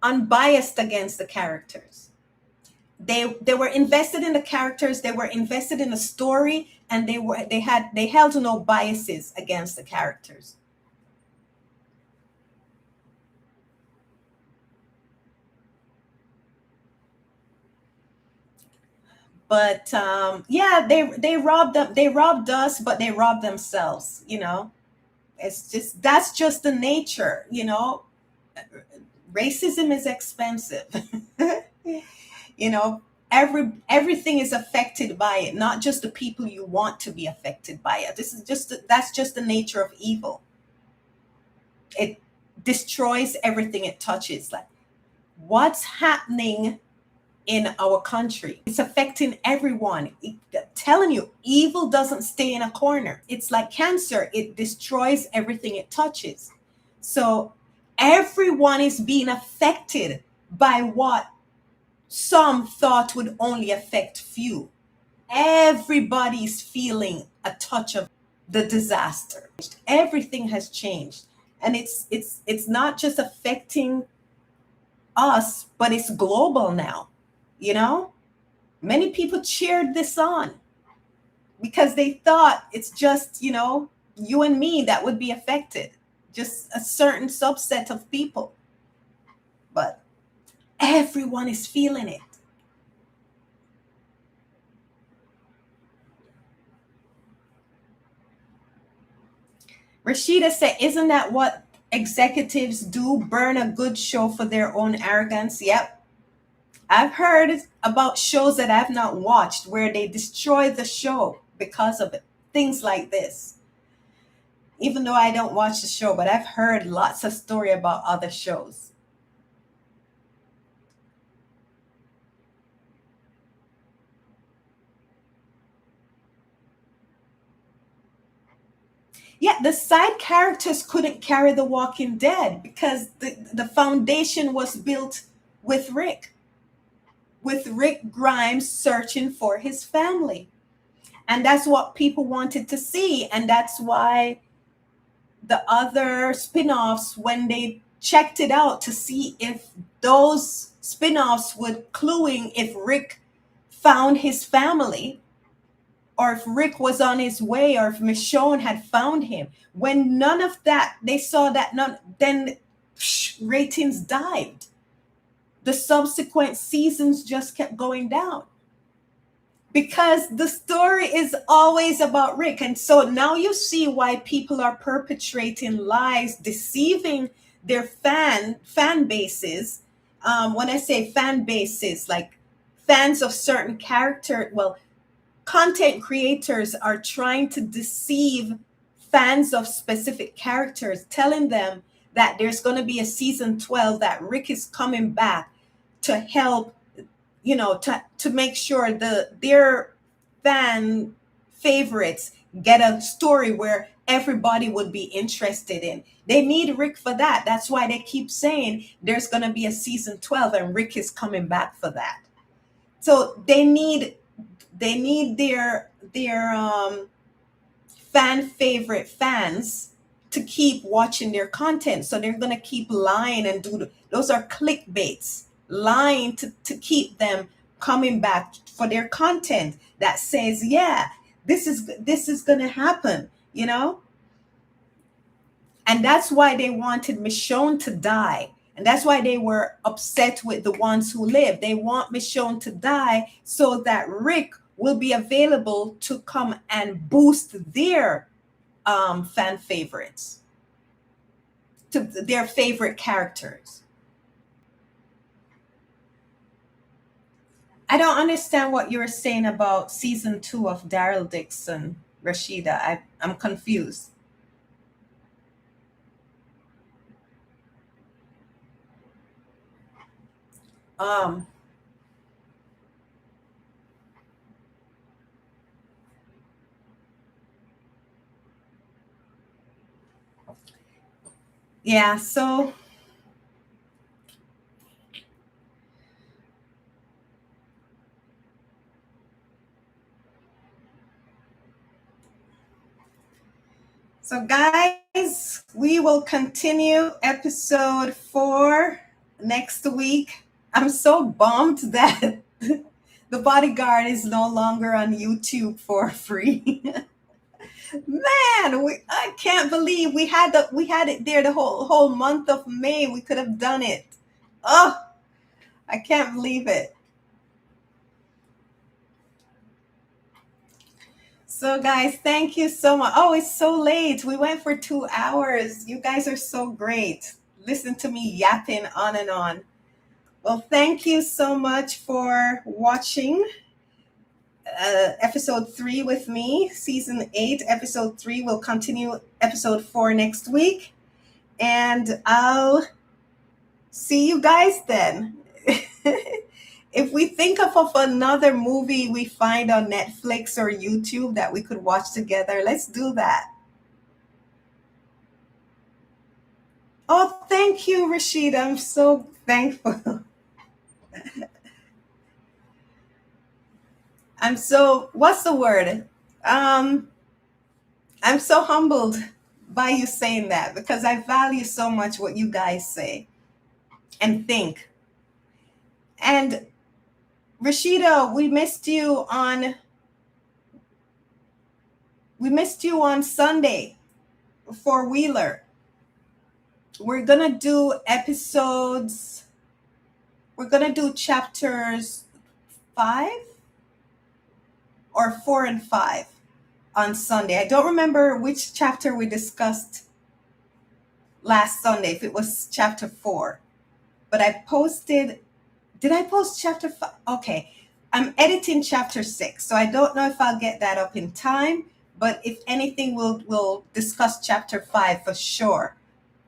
unbiased against the characters. They were invested in the characters, they were invested in the story, and they held no biases against the characters. But yeah, they robbed us, but they robbed themselves, you know. That's just the nature, you know. Racism is expensive. You know, everything is affected by it, not just the people you want to be affected by it. That's just the nature of evil. It destroys everything it touches. Like what's happening in our country, it's affecting everyone. Telling you, evil doesn't stay in a corner. It's like cancer, it destroys everything it touches. So everyone is being affected by what some thought would only affect few. Everybody's feeling a touch of the disaster. Everything has changed, and it's not just affecting us, but it's global now. You know, many people cheered this on because they thought it's just, you know, you and me that would be affected, just a certain subset of people. But everyone is feeling it. Rashida said, isn't that what executives do? Burn a good show for their own arrogance? Yep. I've heard about shows that I've not watched where they destroy the show because of it. Things like this. Even though I don't watch the show, but I've heard lots of story about other shows. Yeah, the side characters couldn't carry The Walking Dead because the foundation was built with Rick Grimes searching for his family. And that's what people wanted to see. And that's why the other spin-offs, when they checked it out to see if those spin-offs would cluing if Rick found his family, or if Rick was on his way, or if Michonne had found him. When none of that, they saw that none, then ratings dived. The subsequent seasons just kept going down because the story is always about Rick. And so now you see why people are perpetrating lies, deceiving their fan bases. When I say fan bases, like fans of certain character, well, content creators are trying to deceive fans of specific characters, telling them that there's going to be a season 12, that Rick is coming back to help, to make sure their fan favorites get a story where everybody would be interested in. They need Rick for that. That's why they keep saying there's going to be a season 12 and Rick is coming back for that. So they need their fan favorite fans to keep watching their content. So they're going to keep lying and those are clickbaits, lying to keep them coming back for their content that says, yeah, this is going to happen, And that's why they wanted Michonne to die. And that's why they were upset with the ones who live. They want Michonne to die so that Rick will be available to come and boost their fan favorites, to their favorite characters. I don't understand what you're saying about season 2 of Daryl Dixon, Rashida. I'm confused. Um, yeah, so guys, we will continue episode 4 next week. I'm so bummed that the Bodyguard is no longer on YouTube for free. Man, I can't believe we had it there the whole month of May. We could have done it. Oh, I can't believe it. So guys, thank you so much. Oh, it's so late. We went for 2 hours. You guys are so great. Listen to me yapping on and on. Well, thank you so much for watching episode 3 with me, season 8, episode 3. We'll continue episode 4 next week. And I'll see you guys then. If we think of another movie we find on Netflix or YouTube that we could watch together, let's do that. Oh, thank you, Rashida. I'm so thankful. What's the word? I'm so humbled by you saying that because I value so much what you guys say and think. And Rashida, we missed you on Sunday for Wheeler. We're going to do chapters 5 or 4 and 5 on Sunday. I don't remember which chapter we discussed last Sunday, if it was chapter 4. But did I post chapter 5? Okay. I'm editing chapter 6, so I don't know if I'll get that up in time. But if anything, we'll discuss chapter 5 for sure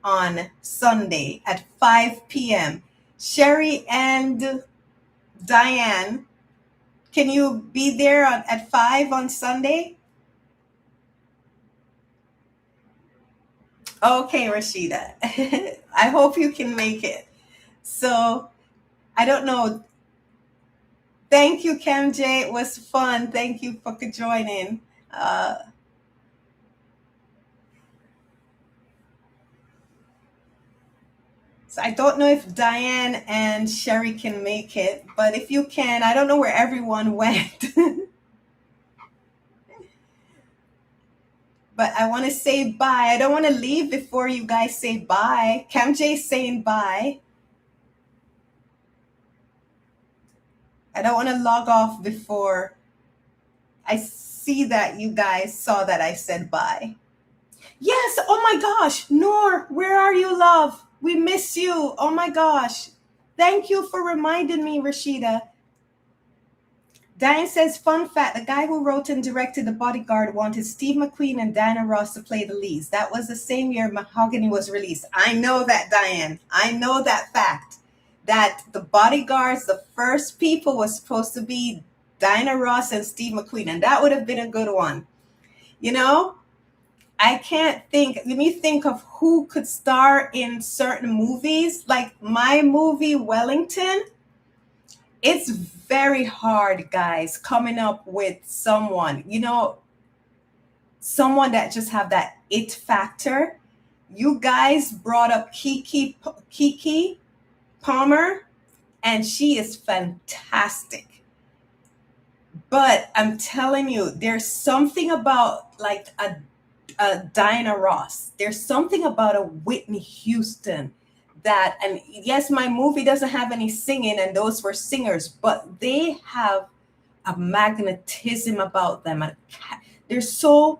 on Sunday at 5 p.m. Sherry and Diane, can you be there at 5 on Sunday? Okay, Rashida. I hope you can make it. So I don't know. Thank you, Cam J. It was fun. Thank you for joining. Uh, so I don't know if Diane and Sherry can make it, but if you can, I don't know where everyone went. But I want to say bye. I don't want to leave before you guys say bye. Cam J's saying bye. I don't want to log off before I see that you guys saw that I said bye. Yes, oh my gosh. Noor, where are you, love? We miss you. Oh my gosh. Thank you for reminding me, Rashida. Diane says, fun fact, the guy who wrote and directed The Bodyguard wanted Steve McQueen and Diana Ross to play the leads. That was the same year Mahogany was released. I know that, Diane. I know that fact. That The Bodyguards, the first people was supposed to be Diana Ross and Steve McQueen, and that would have been a good one. You know, I can't think, let me think of who could star in certain movies. Like my movie, Wellington, it's very hard, guys, coming up with someone, you know, someone that just have that it factor. You guys brought up Kiki Palmer, and she is fantastic. But I'm telling you, there's something about like a Diana Ross. There's something about a Whitney Houston that, and yes, my movie doesn't have any singing, and those were singers, but they have a magnetism about them. And they're so,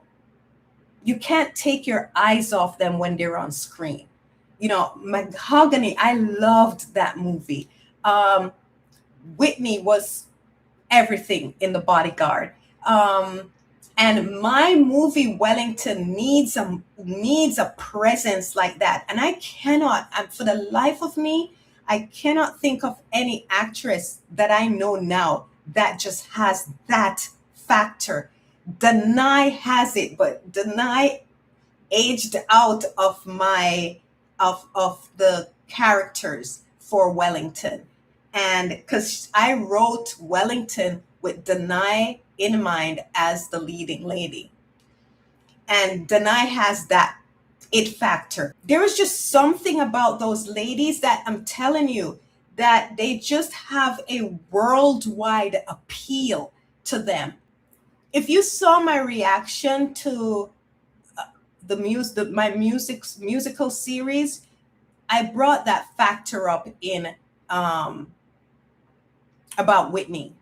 you can't take your eyes off them when they're on screen. You know, Mahogany, I loved that movie. Whitney was everything in The Bodyguard. And my movie Wellington needs a presence like that. And I cannot, for the life of me, I cannot think of any actress that I know now that just has that factor. Denai has it, but Denai aged out of of the characters for Wellington. And because I wrote Wellington with Denai in mind as the leading lady. And Denai has that it factor. There is just something about those ladies that I'm telling you that they just have a worldwide appeal to them. If you saw my reaction to my musical series, I brought that factor up in about Whitney.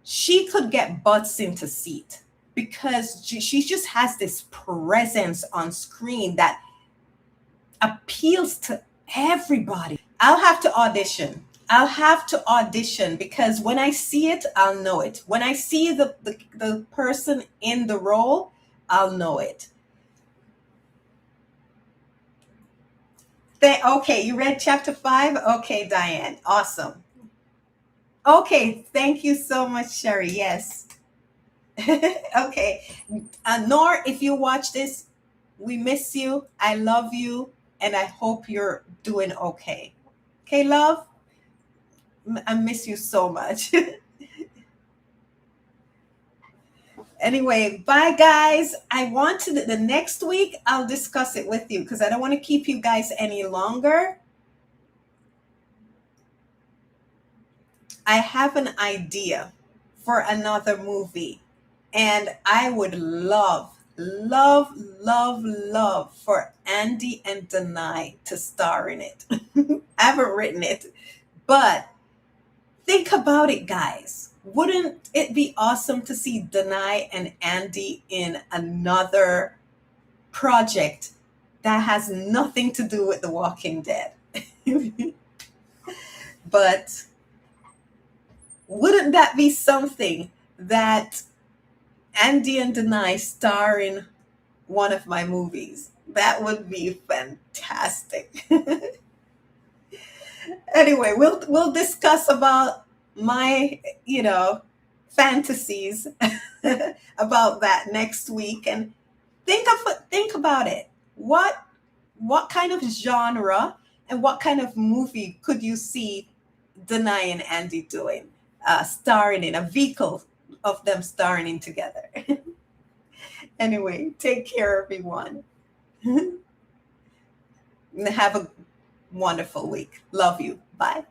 She could get butts into seat because she just has this presence on screen that appeals to everybody. I'll have to audition. Because when I see it, I'll know it. When I see the person in the role, I'll know it. Okay, you read chapter 5? Okay, Diane. Awesome. Okay, thank you so much, Sherry. Yes. Okay. Nor, if you watch this, we miss you. I love you. And I hope you're doing okay. Okay, love? I miss you so much. Anyway, bye, guys. I want to, the next week, I'll discuss it with you because I don't want to keep you guys any longer. I have an idea for another movie, and I would love for Andy and Denai to star in it. I haven't written it, but think about it, guys. Wouldn't it be awesome to see Denai and Andy in another project that has nothing to do with The Walking Dead? But wouldn't that be something that Andy and Denai star in one of my movies? That would be fantastic. Anyway, we'll discuss about my, fantasies about that next week, and think about it. What what kind of genre and what kind of movie could you see Denai and Andy doing, starring in a vehicle of them starring in together? Anyway, take care, everyone. Have a wonderful week. Love you. Bye.